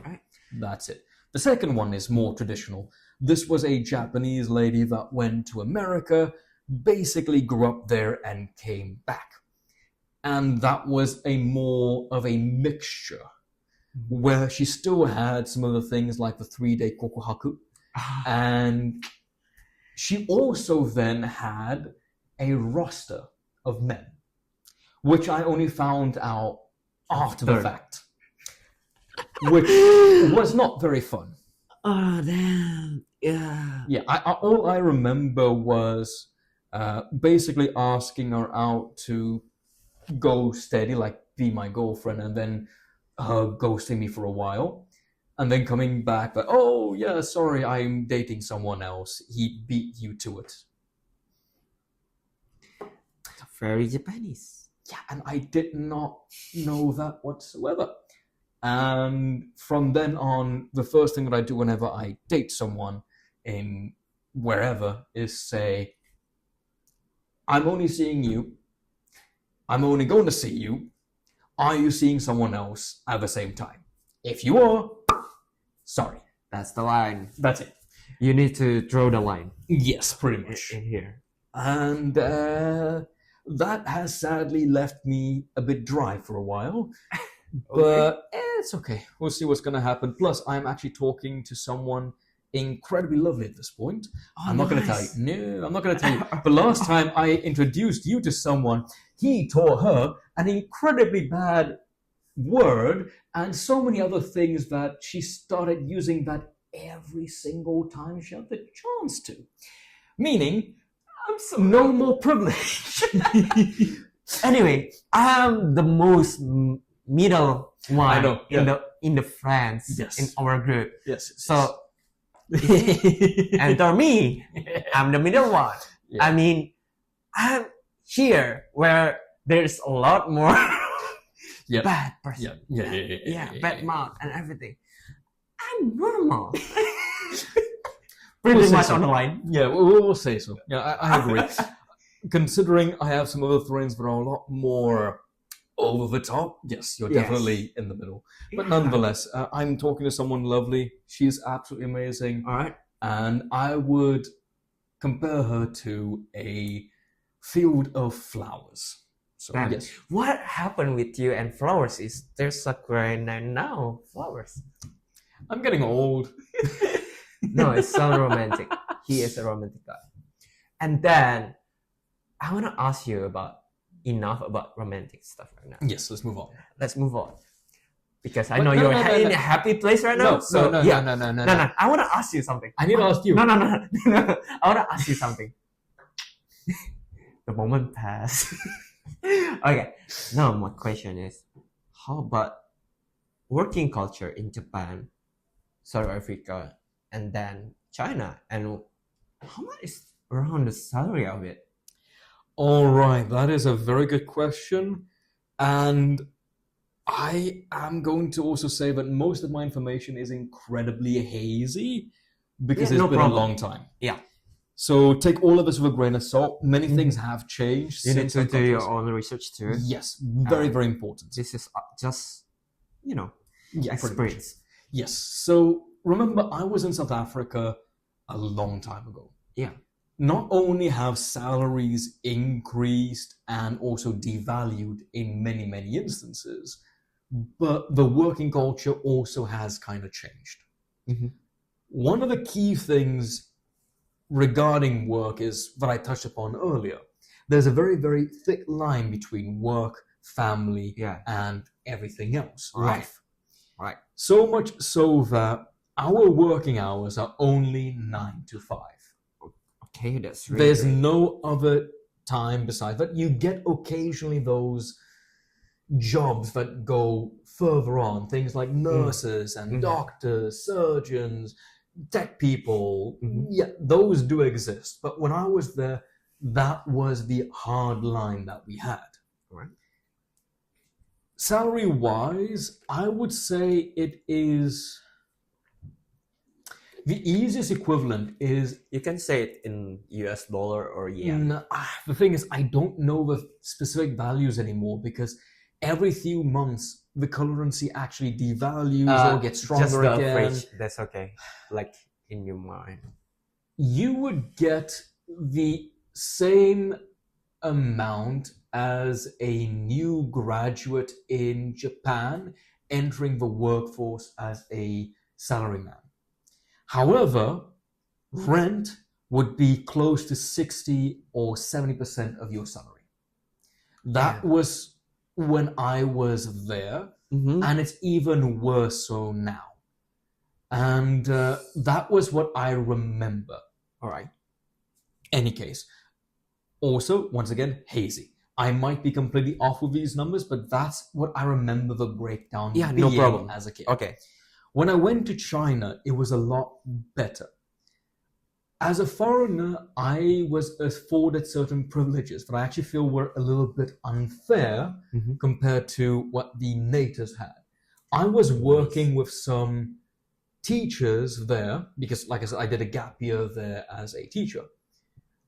that's it. The second one is more traditional. This was a Japanese lady that went to America, basically grew up there and came back. And that was a more of a mixture where she still had some of the things like the 3-day kokohaku. And she also then had a roster of men, which I only found out after the fact, which was not very fun. Oh, damn. Yeah. Yeah, all I remember was basically asking her out to go steady, like be my girlfriend, and then her ghosting me for a while, and then coming back like, oh yeah, sorry, I'm dating someone else. He beat you to it. Very Japanese. Yeah, and I did not know that whatsoever. And from then on, the first thing that I do whenever I date someone in wherever is say, I'm only seeing you. I'm only going to see you. Are you seeing someone else at the same time? If you are, sorry. That's the line. That's it. You need to draw the line. Yes, pretty much. In here. And that has sadly left me a bit dry for a while. But it's okay. We'll see what's going to happen. Plus, I'm actually talking to someone incredibly lovely at this point. Oh, I'm not going to tell nice. you. No, I'm not going to tell you. But last time I introduced you to someone, he taught her an incredibly bad word and so many other things that she started using that every single time she had the chance to. Meaning, I'm so no more privilege. Anyway, I am the most middle one I know, in the friends Yes. in our group. Yes. So and for me, I'm the middle one. Yeah. I mean, I'm here where there's a lot more Yeah. bad person. Yeah. Bad mouth and everything. I'm normal. We'll Pretty say much so. on the line. Yeah, we'll say so. Yeah, I agree. Considering I have some other friends that are a lot more over the top, yes, you're Yes. definitely in the middle. But Yeah. nonetheless, I'm talking to someone lovely. She's absolutely amazing. All right. And I would compare her to a field of flowers. So, Damn. yes. What happened with you and flowers? Is there's sakura and now flowers? I'm getting old. No, it's so romantic. He is a romantic guy. And then I want to ask you enough about romantic stuff right now. Yes, let's move on. Let's move on. Because I But know no, you're no, no, in no. a happy place right now. No, So no. I want to ask you something. I need to ask you. No. I want to ask you something. The moment passed. Okay. Now my question is, how about working culture in Japan, South Africa, and then China? And how much is around the salary of it? All right, that is a very good question. And I am going to also say that most of my information is incredibly hazy because Yeah, it's no been problem. a long time. Yeah. So take all of this with a grain of salt. Many Mhm. things have changed You need since to I do your got own research too. this. Yes, very, very important. This is just, Yeah, pretty much. experience. Yes. So remember, I was in South Africa a long time ago. Yeah. Not only have salaries increased and also devalued in many, many instances, but the working culture also has kind of changed. Mhm. One of the key things regarding work is that I touched upon earlier. There's a very, very thick line between work, family, Yeah. and everything else, Right. life. Right. So much so that our working hours are only 9 to 5. Okay, that's really There's great. no other time besides that. You get occasionally those jobs that go further on, things like nurses and Mhm. doctors, surgeons, tech people. Mhm. Yeah, those do exist. But when I was there, that was the hard line that we had. Right. Salary wise, I would say it is the easiest equivalent is You can say it in US dollar or yen. the thing is, I don't know the specific values anymore because every few months the currency actually devalues or gets stronger just the again. average. That's okay. Like in your mind. You would get the same amount as a new graduate in Japan entering the workforce as a salaryman. However, rent would be close to 60 or 70% of your salary. That was when I was there, Mm-hmm. and it's even worse so now. And that was what I remember. All right. Any case. Also, once again, hazy. I might be completely off with these numbers, but that's what I remember the breakdown Yeah, being no problem. as a kid. Okay. When I went to China, it was a lot better. As a foreigner, I was afforded certain privileges that I actually feel were a little bit unfair Mhm. compared to what the natives had. I was working with some teachers there, because like I said, I did a gap year there as a teacher,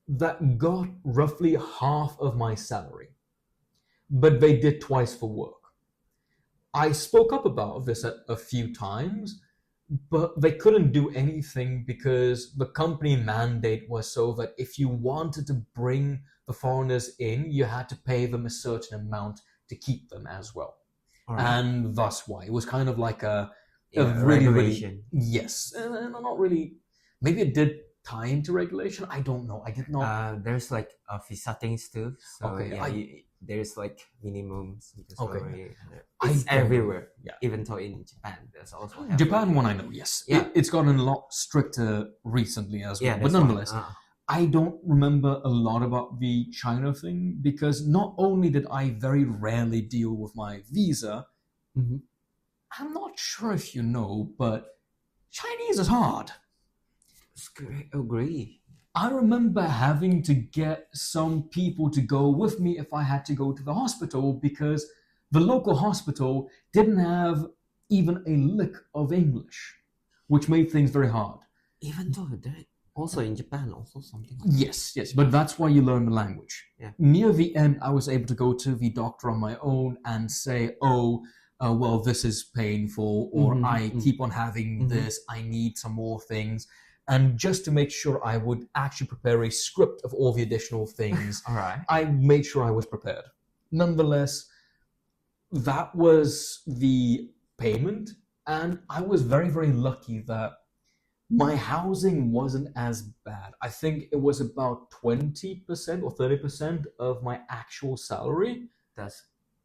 that got roughly half of my salary, but they did twice the work. I spoke up about this a few times, but they couldn't do anything because the company mandate was so that if you wanted to bring the foreigners in, you had to pay them a certain amount to keep them as well. All right. And that's why. It was kind of like a Yeah, really, regulation. yes, not really maybe it did tie into regulation. I don't know. I did not. There's like visa things too. So Okay, there's like minimums. Okay. It's everywhere. Yeah. Even though in Japan, there's also Japan one I know. Yes. Yeah. It's gotten a lot stricter recently as well. Yeah, But nonetheless, one. I don't remember a lot about the China thing because not only did I very rarely deal with my visa, Mm-hmm. I'm not sure if you know, but Chinese is hard. Agree. I remember having to get some people to go with me if I had to go to the hospital because the local hospital didn't have even a lick of English, which made things very hard. Even though there also in Japan, also something like Yes, but that's why you learn the language. Yeah. Near the end, I was able to go to the doctor on my own and say, well, this is painful, or I keep on having this, I need some more things. And just to make sure I would actually prepare a script of all the additional things, All right. I made sure I was prepared. Nonetheless, that was the payment, and I was very, very lucky that my housing wasn't as bad. I think it was about 20% or 30% of my actual salary. That's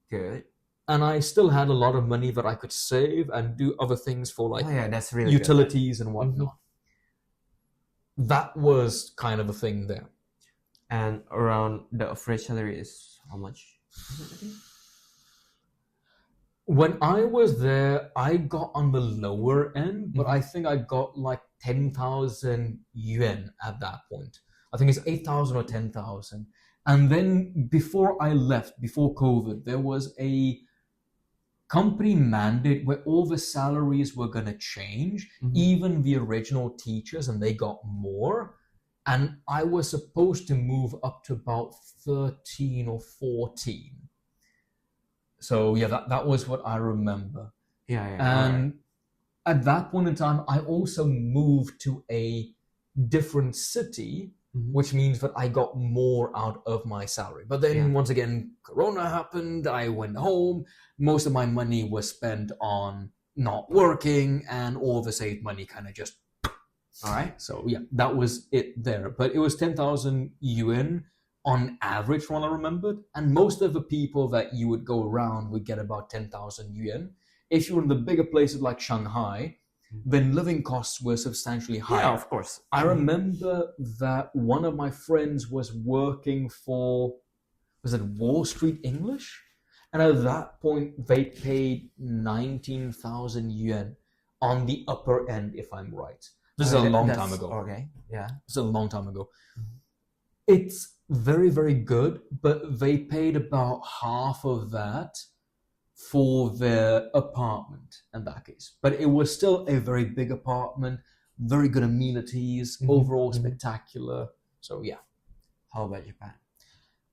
good. And I still had a lot of money that I could save and do other things for, like that's really utilities and whatnot. That was kind of a thing there. And around the average salary is how much? When I was there, I got on the lower end, but I think I got like 10,000 yuan at that point. I think it's 8,000 or 10,000. And then before I left, before COVID, there was a company mandate where all the salaries were going to change, even the original teachers, and they got more. And I was supposed to move up to about 13 or 14. So yeah, that was what I remember. And at that point in time, I also moved to a different city, which means that I got more out of my salary. But then once again, Corona happened, I went home, most of my money was spent on not working, and all the saved money kind of just... All right, so yeah, that was it there. But it was 10,000 yuan on average from what I remembered, and most of the people that you would go around would get about 10,000 yuan. If you were in the bigger places like Shanghai, then living costs were substantially higher. Yeah, of course. I remember that one of my friends was working for, was it Wall Street English? And at that point, they paid 19,000 yuan on the upper end, if I'm right. This is a long time ago. Okay, yeah. This is a long time ago. It's very, very good, but they paid about half of that for their apartment in that case. But it was still a very big apartment, very good amenities, overall spectacular. So yeah. How about Japan?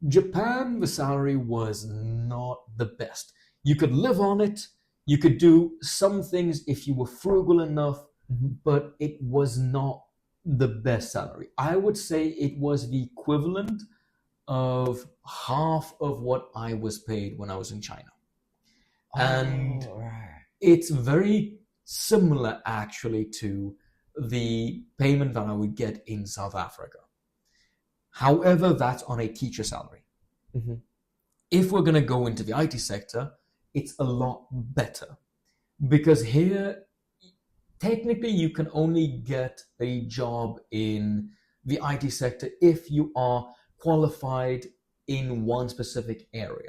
Japan, the salary was not the best. You could live on it, you could do some things if you were frugal enough, but it was not the best salary. I would say it was the equivalent of half of what I was paid when I was in China. And it's very similar actually to the payment that I would get in South Africa. However, that's on a teacher salary. If we're going to go into the IT sector, it's a lot better. Because here, technically, you can only get a job in the IT sector if you are qualified in one specific area.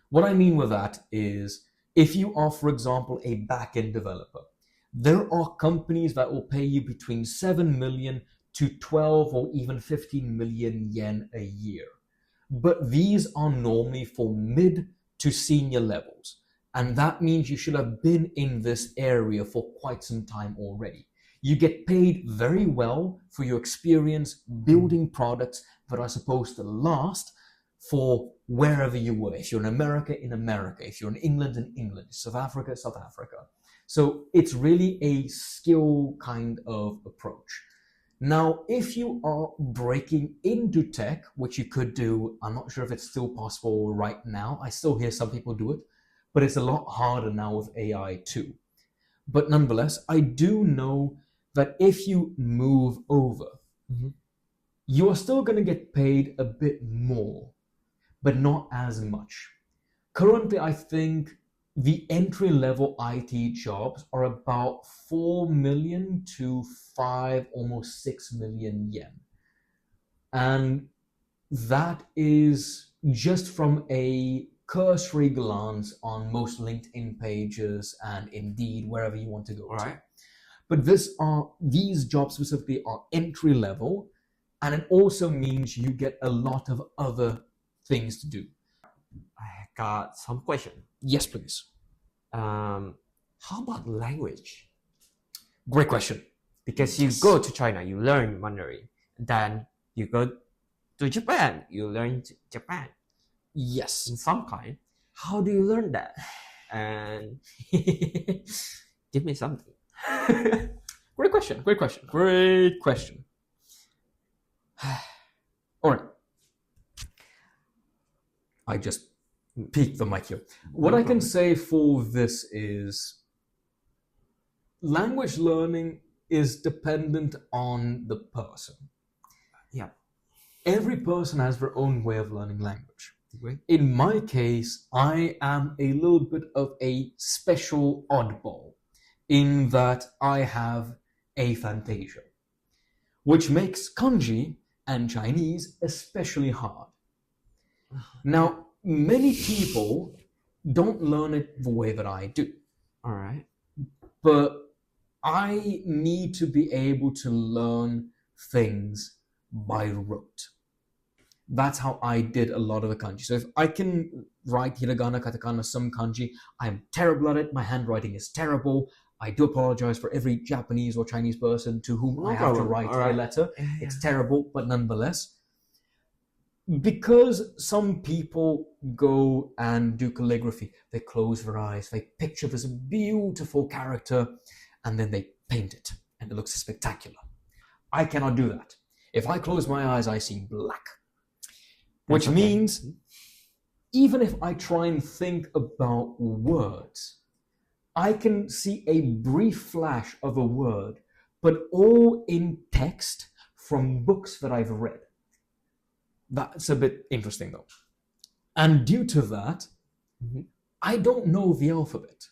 What I mean with that is, if you are, for example, a back-end developer, there are companies that will pay you between 7 million to 12 or even 15 million yen a year. But these are normally for mid to senior levels. And that means you should have been in this area for quite some time already. You get paid very well for your experience building products that are supposed to last for wherever you were. If you're in America, in America. If you're in England, in England. South Africa, South Africa. So it's really a skill kind of approach. Now, if you are breaking into tech, which you could do, I'm not sure if it's still possible right now. I still hear some people do it, but it's a lot harder now with AI too. But nonetheless, I do know that if you move over, you are still going to get paid a bit more, but not as much. Currently, I think the entry-level IT jobs are about 4 million to 5, almost 6 million yen. And that is just from a cursory glance on most LinkedIn pages and Indeed, wherever you want to go to. But these jobs specifically are entry level, and it also means you get a lot of other things to do. I got some question. Yes, please. How about language? Great question. Because you go to China, you learn Mandarin. Then you go to Japan, you learn Japan. Yes. In some kind. How do you learn that? And give me something. Great question. All right. I just peeked the mic here. What I can say for this is language learning is dependent on the person. Yeah. Every person has their own way of learning language. In my case, I am a little bit of a special oddball in that I have aphantasia, which makes kanji and Chinese especially hard. Now, many people don't learn it the way that I do. All right. But I need to be able to learn things by rote. That's how I did a lot of the kanji. So if I can write hiragana, katakana, some kanji, I'm terrible at it. My handwriting is terrible. I do apologize for every Japanese or Chinese person to whom I have to write a letter. It's terrible, but nonetheless. Because some people go and do calligraphy, they close their eyes, they picture this beautiful character, and then they paint it, and it looks spectacular. I cannot do that. If I close my eyes, I see black. Which means, even if I try and think about words, I can see a brief flash of a word, but all in text from books that I've read. That's a bit interesting, though. And due to that, I don't know the alphabet.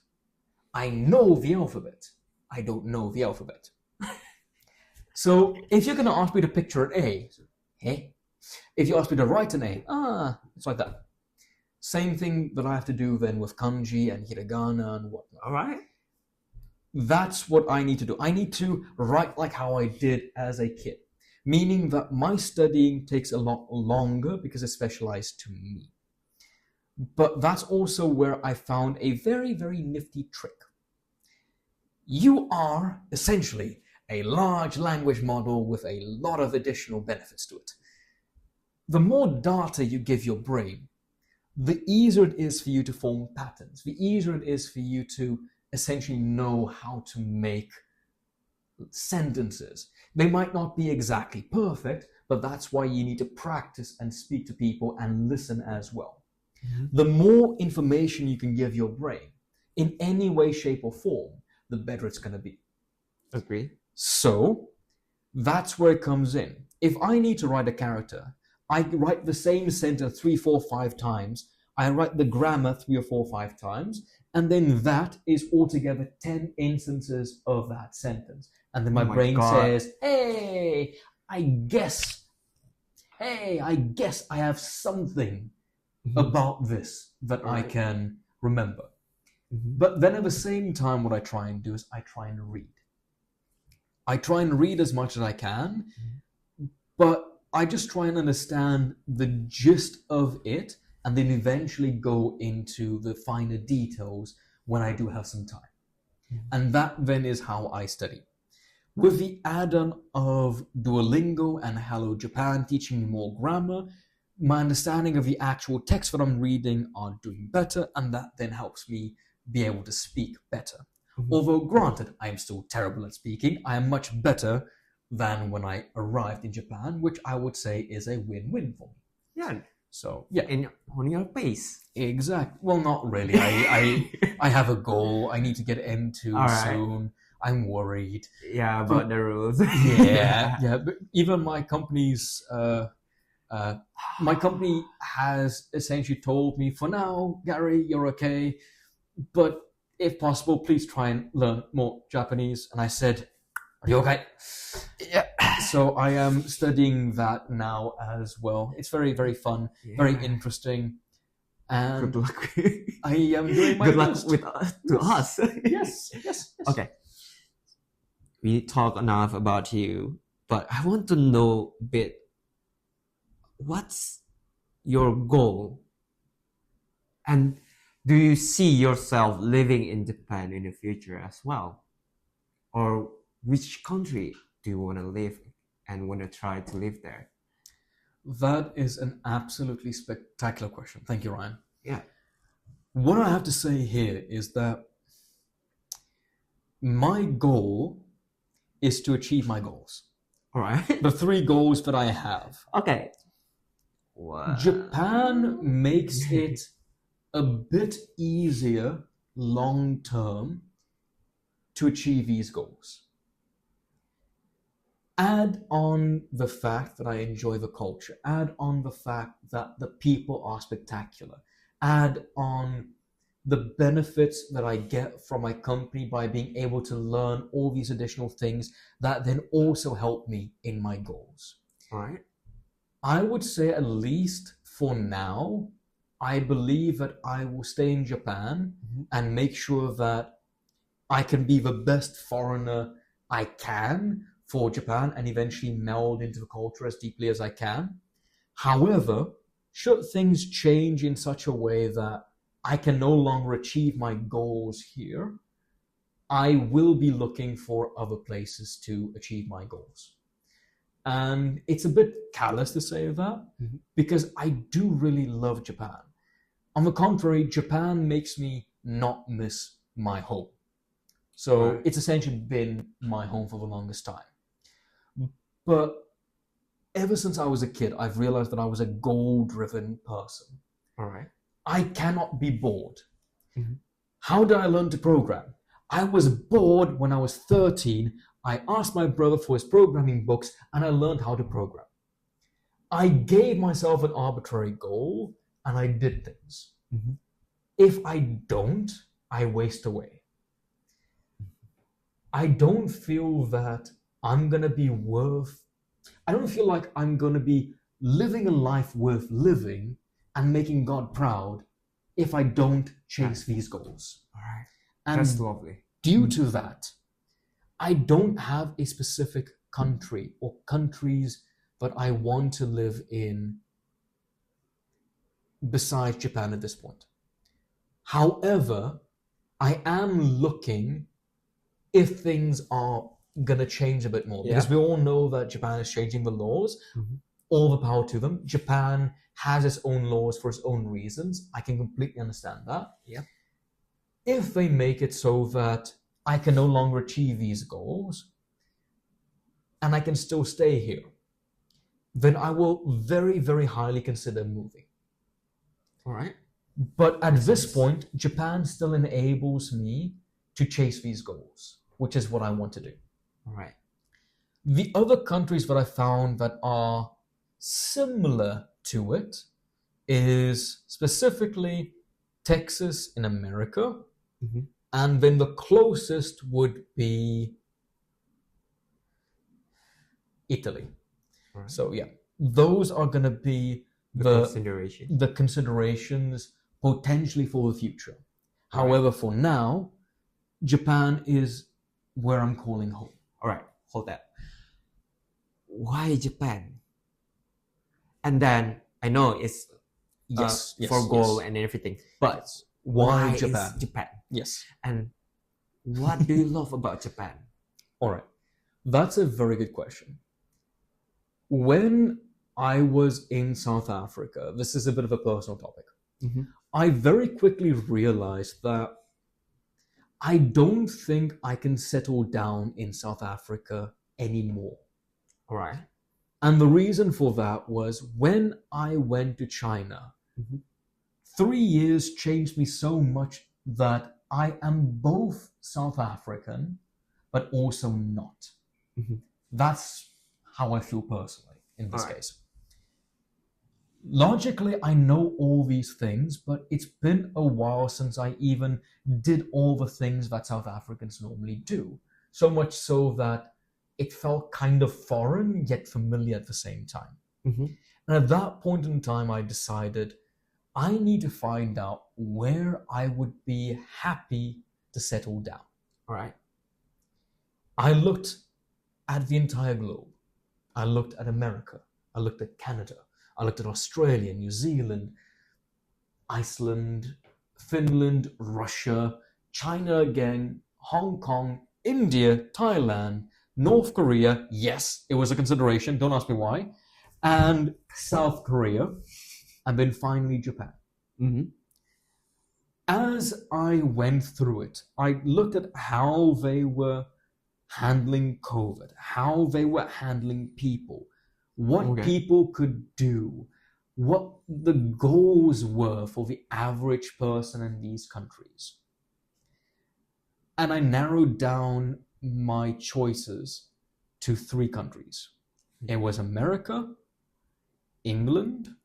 I know the alphabet. I don't know the alphabet. So if you're going to ask me to picture an A, hey. If you ask me to write an A, it's like that. Same thing that I have to do then with kanji and hiragana and whatnot. All right. That's what I need to do. I need to write like how I did as a kid, meaning that my studying takes a lot longer because it's specialized to me. But that's also where I found a very, very nifty trick. You are essentially a large language model with a lot of additional benefits to it. The more data you give your brain, the easier it is for you to form patterns, the easier it is for you to essentially know how to make sentences. They might not be exactly perfect, but that's why you need to practice and speak to people and listen as well. The more information you can give your brain, in any way, shape, or form, the better it's going to be. Agree. So, that's where it comes in. If I need to write a character, I write the same sentence 3, 4, 5 times. I write the grammar 3 or 4, 5 times. And then that is altogether 10 instances of that sentence. And then my brain says, hey, I guess I have something about this that I can remember. But then at the same time, what I try and do is I try and read. I try and read as much as I can, but I just try and understand the gist of it and then eventually go into the finer details when I do have some time. And that then is how I study. With the add-on of Duolingo and Hello Japan teaching me more grammar, my understanding of the actual text that I'm reading are doing better, and that then helps me be able to speak better. Although granted, I am still terrible at speaking, I am much better than when I arrived in Japan, which I would say is a win-win for me. Yeah. So on your pace. Exactly. Well, not really. I have a goal I need to get into soon. I'm worried. Yeah, about the rules. Yeah. But even my company has essentially told me, for now, Gary, you're okay, but if possible, please try and learn more Japanese. And I said, are you okay? Yeah. So I am studying that now as well. It's very, very fun, very interesting. And Good luck. I am doing my Good luck best. with to us. Yes. Okay. We talk enough about you, but I want to know a bit. What's your goal? And do you see yourself living in Japan in the future as well? Or which country do you want to live and want to try to live there? That is an absolutely spectacular question. Thank you, Ryan. Yeah. What I have to say here is that my goal is to achieve my goals. All right. The 3 goals that I have. Okay. Wow. Japan makes it a bit easier long term to achieve these goals. Add on the fact that I enjoy the culture. Add on the fact that the people are spectacular. Add on the benefits that I get from my company by being able to learn all these additional things that then also help me in my goals. All right. I would say, at least for now, I believe that I will stay in Japan and make sure that I can be the best foreigner I can for Japan and eventually meld into the culture as deeply as I can. However, should things change in such a way that I can no longer achieve my goals here, I will be looking for other places to achieve my goals. And it's a bit callous to say that because I do really love Japan. On the contrary, Japan makes me not miss my home. So it's essentially been my home for the longest time. But ever since I was a kid, I've realized that I was a goal-driven person. All right. I cannot be bored. How did I learn to program? I was bored when I was 13. I asked my brother for his programming books and I learned how to program. I gave myself an arbitrary goal and I did things. If I don't, I waste away. I don't feel that I'm going to be I don't feel like I'm going to be living a life worth living and making God proud if I don't chase these goals. All right. And that's lovely. Due to that, I don't have a specific country or countries that I want to live in besides Japan at this point. However, I am looking if things are going to change a bit more. Because we all know that Japan is changing the laws. All the power to them. Japan has its own laws for its own reasons. I can completely understand that. If they make it so that I can no longer achieve these goals and I can still stay here, then I will very, very highly consider moving. All right. But at this point, Japan still enables me to chase these goals, which is what I want to do. All right. The other countries that I found that are similar to it is specifically Texas in America, and then the closest would be Italy. Right. So yeah, those are going to be the considerations potentially for the future. Right. However, for now, Japan is where I'm calling home. All right, hold that. Why Japan? And then I know it's for goal and everything, but why Japan? Japan? Yes. And what do you love about Japan? All right, that's a very good question. When I was in South Africa, this is a bit of a personal topic. I very quickly realized that I don't think I can settle down in South Africa anymore. All right. And the reason for that was when I went to China, 3 years changed me so much that I am both South African but also not. Mhm. That's how I feel personally in this Alright. case. Logically, I know all these things, but it's been a while since I even did all the things that South Africans normally do. So much so that it felt kind of foreign yet familiar at the same time. Mhm. And at that point in time, I decided I need to find out where I would be happy to settle down. Alright. I looked at the entire globe. I looked at America. I looked at Canada. I looked at Australia, New Zealand, Iceland, Finland, Russia, China again, Hong Kong, India, Thailand, North Korea. Yes, it was a consideration. Don't ask me why. And South Korea. And then finally Japan. Mhm. As I went through it, I looked at how they were handling COVID, how they were handling people, what Okay. people could do, what the goals were for the average person in these countries. And I narrowed down my choices to 3 countries. It was America, England,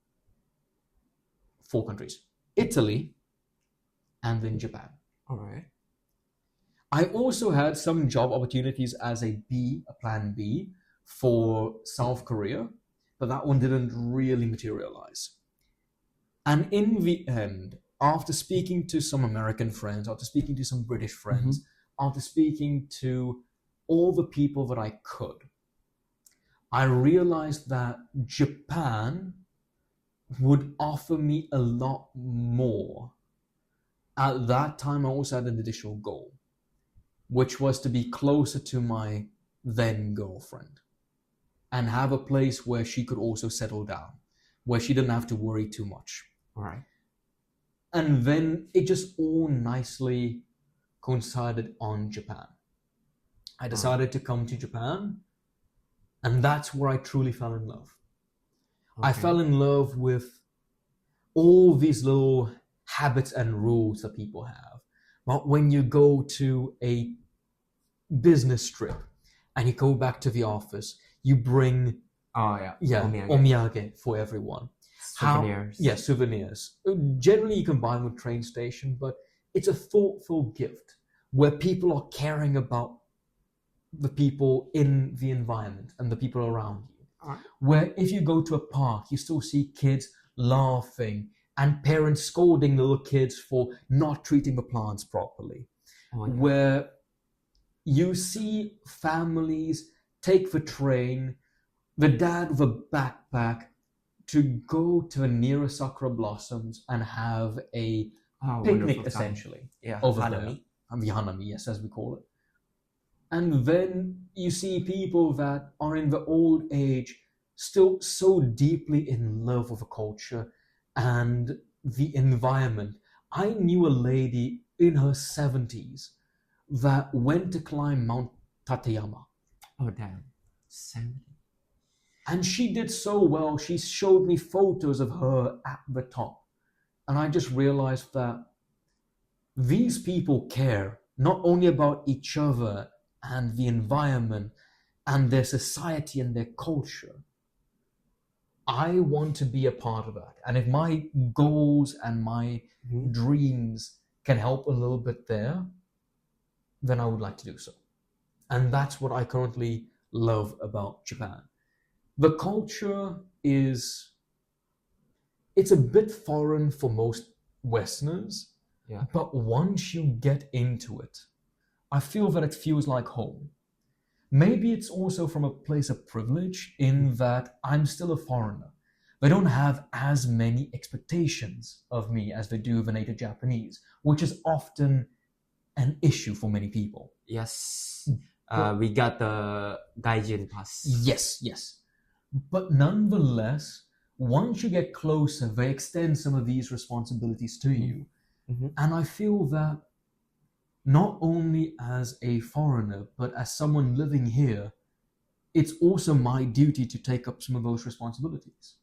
4 countries, Italy, and then Japan. Alright. I also had some job opportunities as a plan B, for South Korea, but that one didn't really materialize. And in the end, after speaking to some American friends, after speaking to some British friends, after speaking to all the people that I could, I realized that Japan would offer me a lot more. At that time, I also had an additional goal, which was to be closer to my then girlfriend and have a place where she could also settle down, where she didn't have to worry too much. Alright. And then it just all nicely coincided on Japan. I decided to come to Japan, and that's where I truly fell in love. I Okay. fell in love with all these little habits and rules that people have. But when you go to a business trip and you go back to the office, you bring Oh yeah. omiyage for everyone. Souvenirs. Yes, souvenirs. Generally, you can buy them at the train station, but it's a thoughtful gift where people are caring about the people in the environment and the people around you. Alright. Where if you go to a park, you still see kids laughing and parents scolding little kids for not treating the plants properly. Oh, yeah. Where you see families take the train, the dad with a backpack, to go to the nearest sakura blossoms and have a Oh, picnic, wonderful time. essentially, Yeah. over Hanami. there. And the hanami, yes, as we call it. And then you see people that are in the old age still so deeply in love with the culture and the environment. I knew a lady in her 70s that went to climb Mount Tateyama. Oh damn. 70. And she did so well. She showed me photos of her at the top. And I just realized that these people care not only about each other and the environment and their society and their culture. I want to be a part of that. And if my goals and my Mhm. dreams can help a little bit there, then I would like to do so. And that's what I currently love about Japan. The culture it's a bit foreign for most Westerners, Yeah. but once you get into it, I feel that it feels like home. Maybe it's also from a place of privilege in that I'm still a foreigner. They don't have as many expectations of me as they do of a native Japanese, which is often an issue for many people. Yes. We got the Gaijin pass. Yes. But nonetheless, once you get closer, they extend some of these responsibilities to you. Mhm. And I feel that not only as a foreigner, but as someone living here, it's also my duty to take up some of those responsibilities.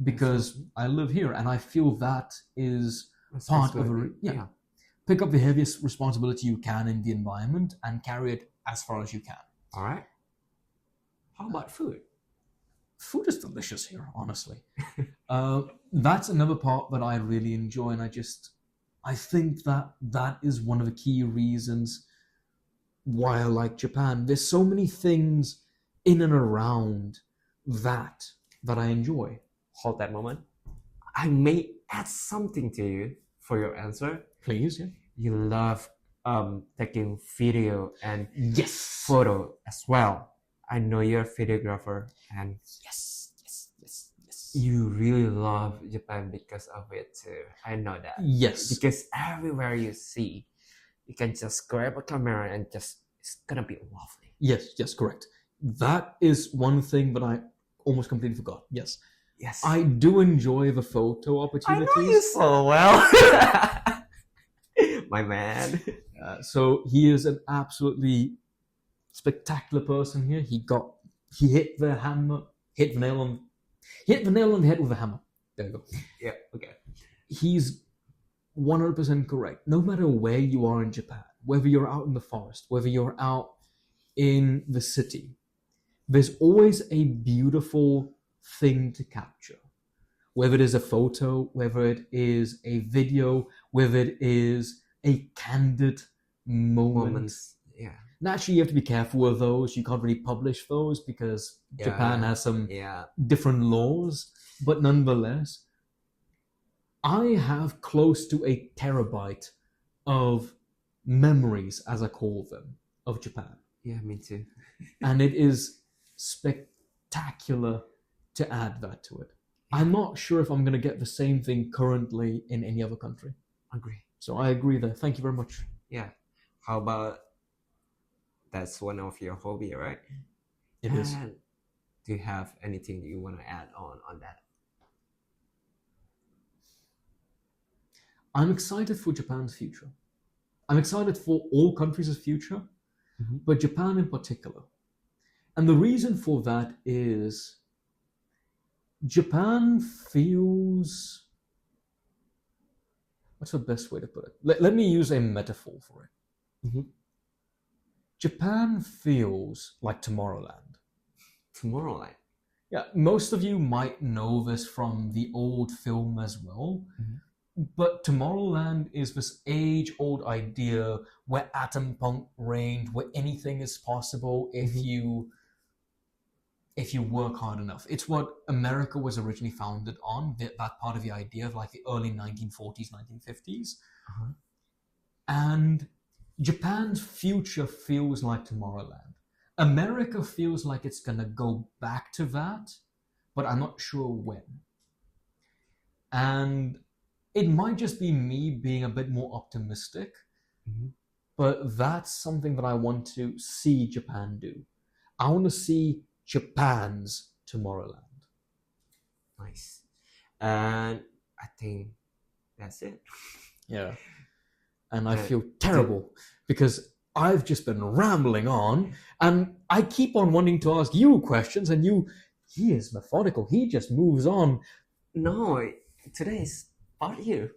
Because I live here and I feel that is part of Responsibility. pick up the heaviest responsibility you can in the environment and carry it as far as you can. All right. How about food? Food is delicious here, honestly. That's another part that I really enjoy, and I think that is one of the key reasons why I like Japan. There's so many things in and around that I enjoy. Hold that moment. I may add something to you for your answer. Please, yeah. You love taking video and Yes. photo as well. I know you're a videographer, and Yes. you really love Japan because of it too. I know that. Yes. Because everywhere you see, you can just grab a camera and just, it's gonna be lovely. Yes, correct. That is one thing that I almost completely forgot. Yes. Yes. I do enjoy the photo opportunities. I know you so well. My man. So he is an absolutely spectacular person here. He hit the nail on the head with a hammer. There you go. Yeah, okay. He's 100% correct. No matter where you are in Japan, whether you're out in the forest, whether you're out in the city, there's always a beautiful thing to capture. Whether it is a photo, whether it is a video, whether it is a candid moment. Yeah. Naturally, you have to be careful with those. You can't really publish those because Japan has some different laws. But nonetheless, I have close to 1 terabyte of memories, as I call them, of Japan. Yeah, me too. And it is spectacular to add that to it. I'm not sure if I'm going to get the same thing currently in any other country. Agree. So I agree there. Thank you very much. Yeah. How about, that's one of your hobby, right? It is. Do you have anything you want to add on that? I'm excited for Japan's future. I'm excited for all countries' future, but Japan in particular. And the reason for that is Japan feels... What's the best way to put it? Let me use a metaphor for it. Japan feels like Tomorrowland. Tomorrowland? Yeah, most of you might know this from the old film as well. But Tomorrowland is this age-old idea where atom punk reigned, where anything is possible if you work hard enough. It's what America was originally founded on, that part of the idea of like the early 1940s, 1950s. And Japan's future feels like Tomorrowland. America feels like it's going to go back to that, but I'm not sure when. And it might just be me being a bit more optimistic, but that's something that I want to see Japan do. I want to see Japan's Tomorrowland. Nice. And I think that's it. Yeah. And I feel terrible because I've just been rambling on and I keep on wanting to ask you questions and he is methodical. He just moves on. No, today is about you.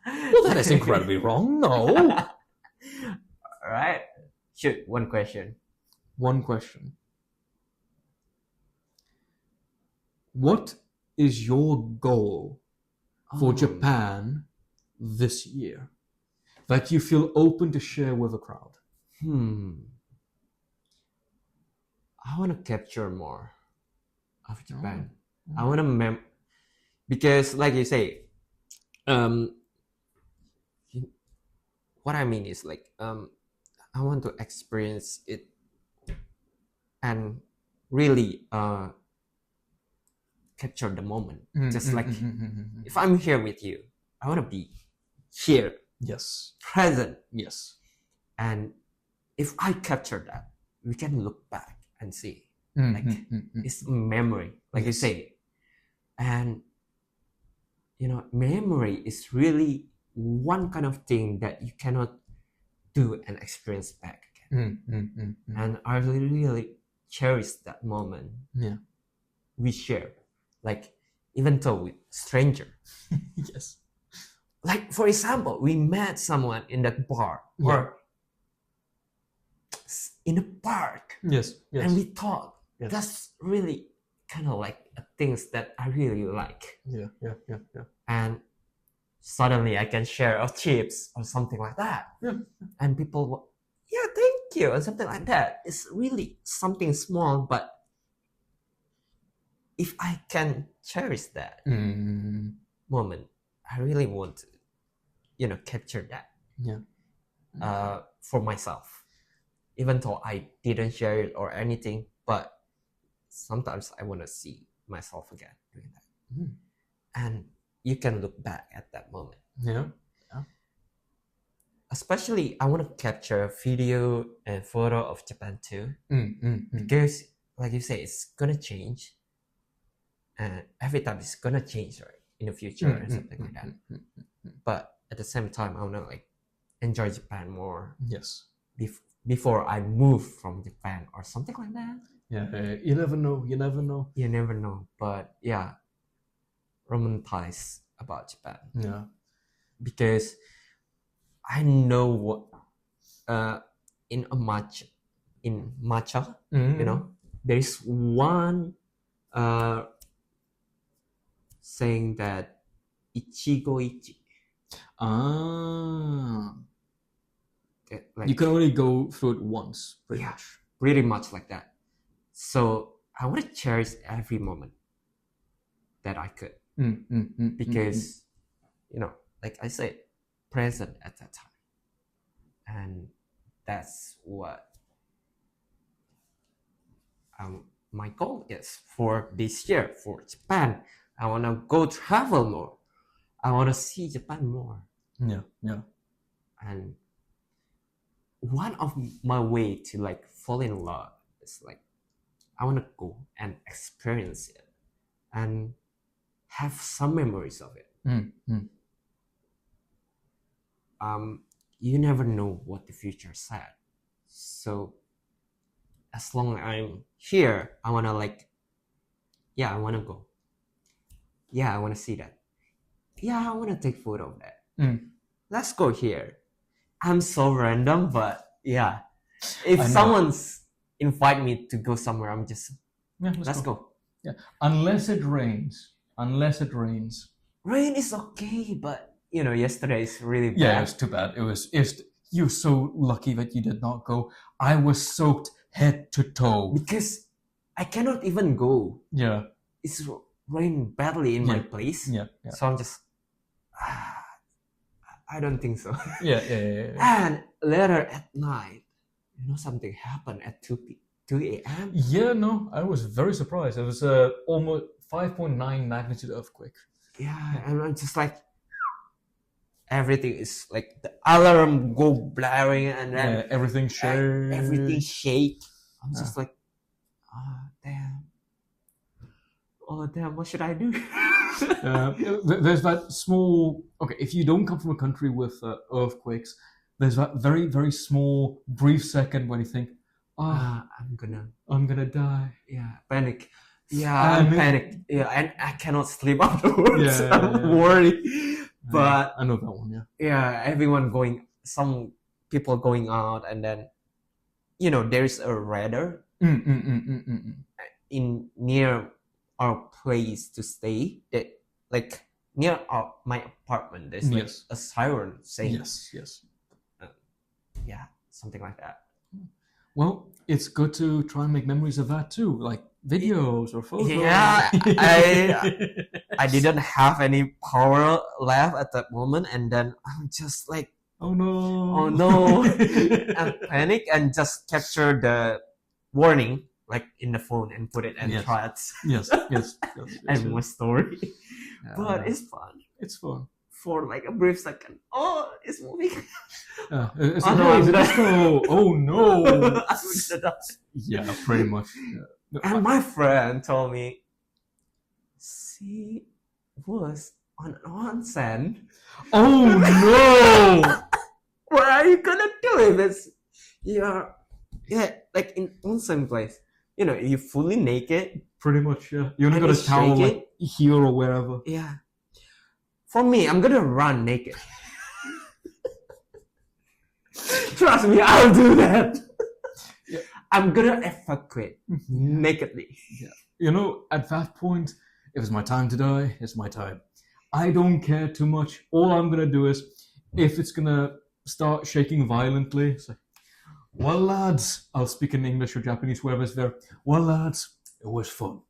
Well, that is incredibly wrong. No. All right. Shoot, one question. One question. What is your goal for Japan this year that you feel open to share with a crowd? I want to capture more of Japan. I want to because like you say, what I mean is like, I want to experience it and really capture the moment. Just like if I'm here with you, I want to be here. Yes. Present. Yes. And if I capture that, we can look back and see. Like it's memory, like you say. And memory is really one kind of thing that you cannot do and experience back again. And I really cherish that moment. Yeah. We share, like even though with stranger. Yes. Like for example, we met someone in that bar, or in a park. Yes. Yes. And we talk. Yes. That's really kind of like things that I really like. Yeah. And suddenly I can share a chips or something like that. Yeah. And people will, yeah, thank you, and something like that. It's really something small, but if I can cherish that moment, I really want to, capture that. Yeah. For myself, even though I didn't share it or anything, but sometimes I want to see myself again doing that. And you can look back at that moment. Yeah. Especially, I want to capture video and photo of Japan too, because, like you say, it's gonna change, and every time it's gonna change, right, in the future and something like that. But at the same time, I wanna like enjoy Japan more. Yes. Before I move from Japan or something like that. Yeah. You never know. You never know. But yeah, romanticize about Japan. Yeah. Because I know what in matcha, there is one saying that ichigo ichi. You can only go through it once, pretty much. Pretty much like that. So I want to cherish every moment that I could. Because, like I said, present at that time. And that's what my goal is for this year, for Japan. I want to go travel more. I want to see Japan more. Yeah. And one of my way to like fall in love is like, I want to go and experience it and have some memories of it. You never know what the future said. So as long as I'm here, I want to I want to go. Yeah, I want to see that. Yeah, I want to take photo of that. Let's go here. I'm so random, but yeah. If someone's invite me to go somewhere, I'm just, let's go. Yeah, unless it rains. Rain is okay, but yesterday is really bad. Yeah, it was too bad. You're so lucky that you did not go. I was soaked head to toe. Because I cannot even go. Yeah. It's rain badly in my place. Yeah. So I'm just, I don't think so. Yeah. And later at night, something happened at 2 a.m. Yeah, no, I was very surprised. It was almost 5.9 magnitude earthquake. Yeah, and I'm just like, everything is like the alarm go blaring and then everything shake. I'm just like, oh damn, what should I do? There's that small, if you don't come from a country with earthquakes, there's that very, very small, brief second when you think, I'm gonna die. Yeah, panic. Yeah, I'm panicked. Yeah, and I cannot sleep afterwards. Yeah, I'm worried. But I know that one. Yeah, some people going out, and then there's a radar in near our place to stay. That like near my apartment, there's like a siren saying yes. Yeah, something like that. Well, it's good to try and make memories of that too, like videos or photos. Yeah, I didn't have any power left at that moment, and then I'm just like, oh no, and panic and just capture the warning like in the phone and put it in threads. Yes. And more story. But it's fun. It's fun. For like a brief second. Oh, it's moving. Oh no. Yeah, pretty much. Yeah. And my friend told me she was on onsen. Oh no. What are you gonna do if it's like in onsen place? You fully naked. Pretty much, yeah. You only got a towel like here or wherever. Yeah. For me, I'm gonna run naked. Trust me, I'll do that. Yeah, I'm gonna evacuate nakedly. At that point, if it's my time to die, it's my time. I don't care too much. All I'm gonna do is, if it's gonna start shaking violently, say, well, lads, I'll speak in English or Japanese, whoever's there. Well, lads, it was fun.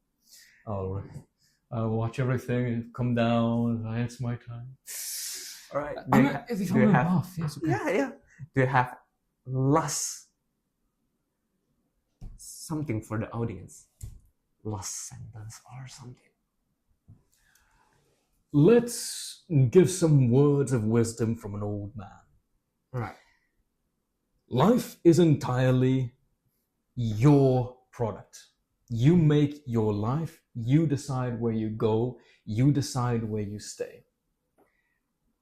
I'll watch everything come down. It's my time. All right. If you don't laugh, yes, okay. Yeah. Do you have last something for the audience? Last sentence or something? Let's give some words of wisdom from an old man. Right. Life is entirely your product. You make your life. You decide where you go. You decide where you stay.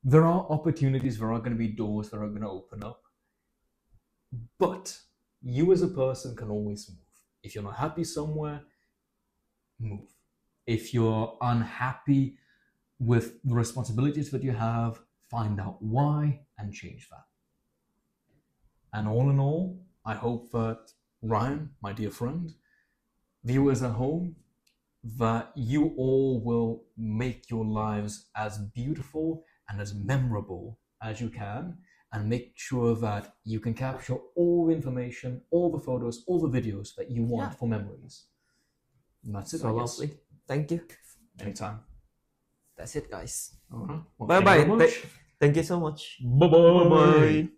There are opportunities, there are going to be doors that are going to open up. But you as a person can always move. If you're not happy somewhere, move. If you're unhappy with the responsibilities that you have, find out why and change that. And all in all, I hope that Ryan, my dear friend, viewers at home, that you all will make your lives as beautiful and as memorable as you can, and make sure that you can capture all the information, all the photos, all the videos that you want for memories. And that's it. So lovely. Thank you. Anytime. That's it, guys. All right. Well, Bye bye. Thank you so much. Bye bye. Bye bye.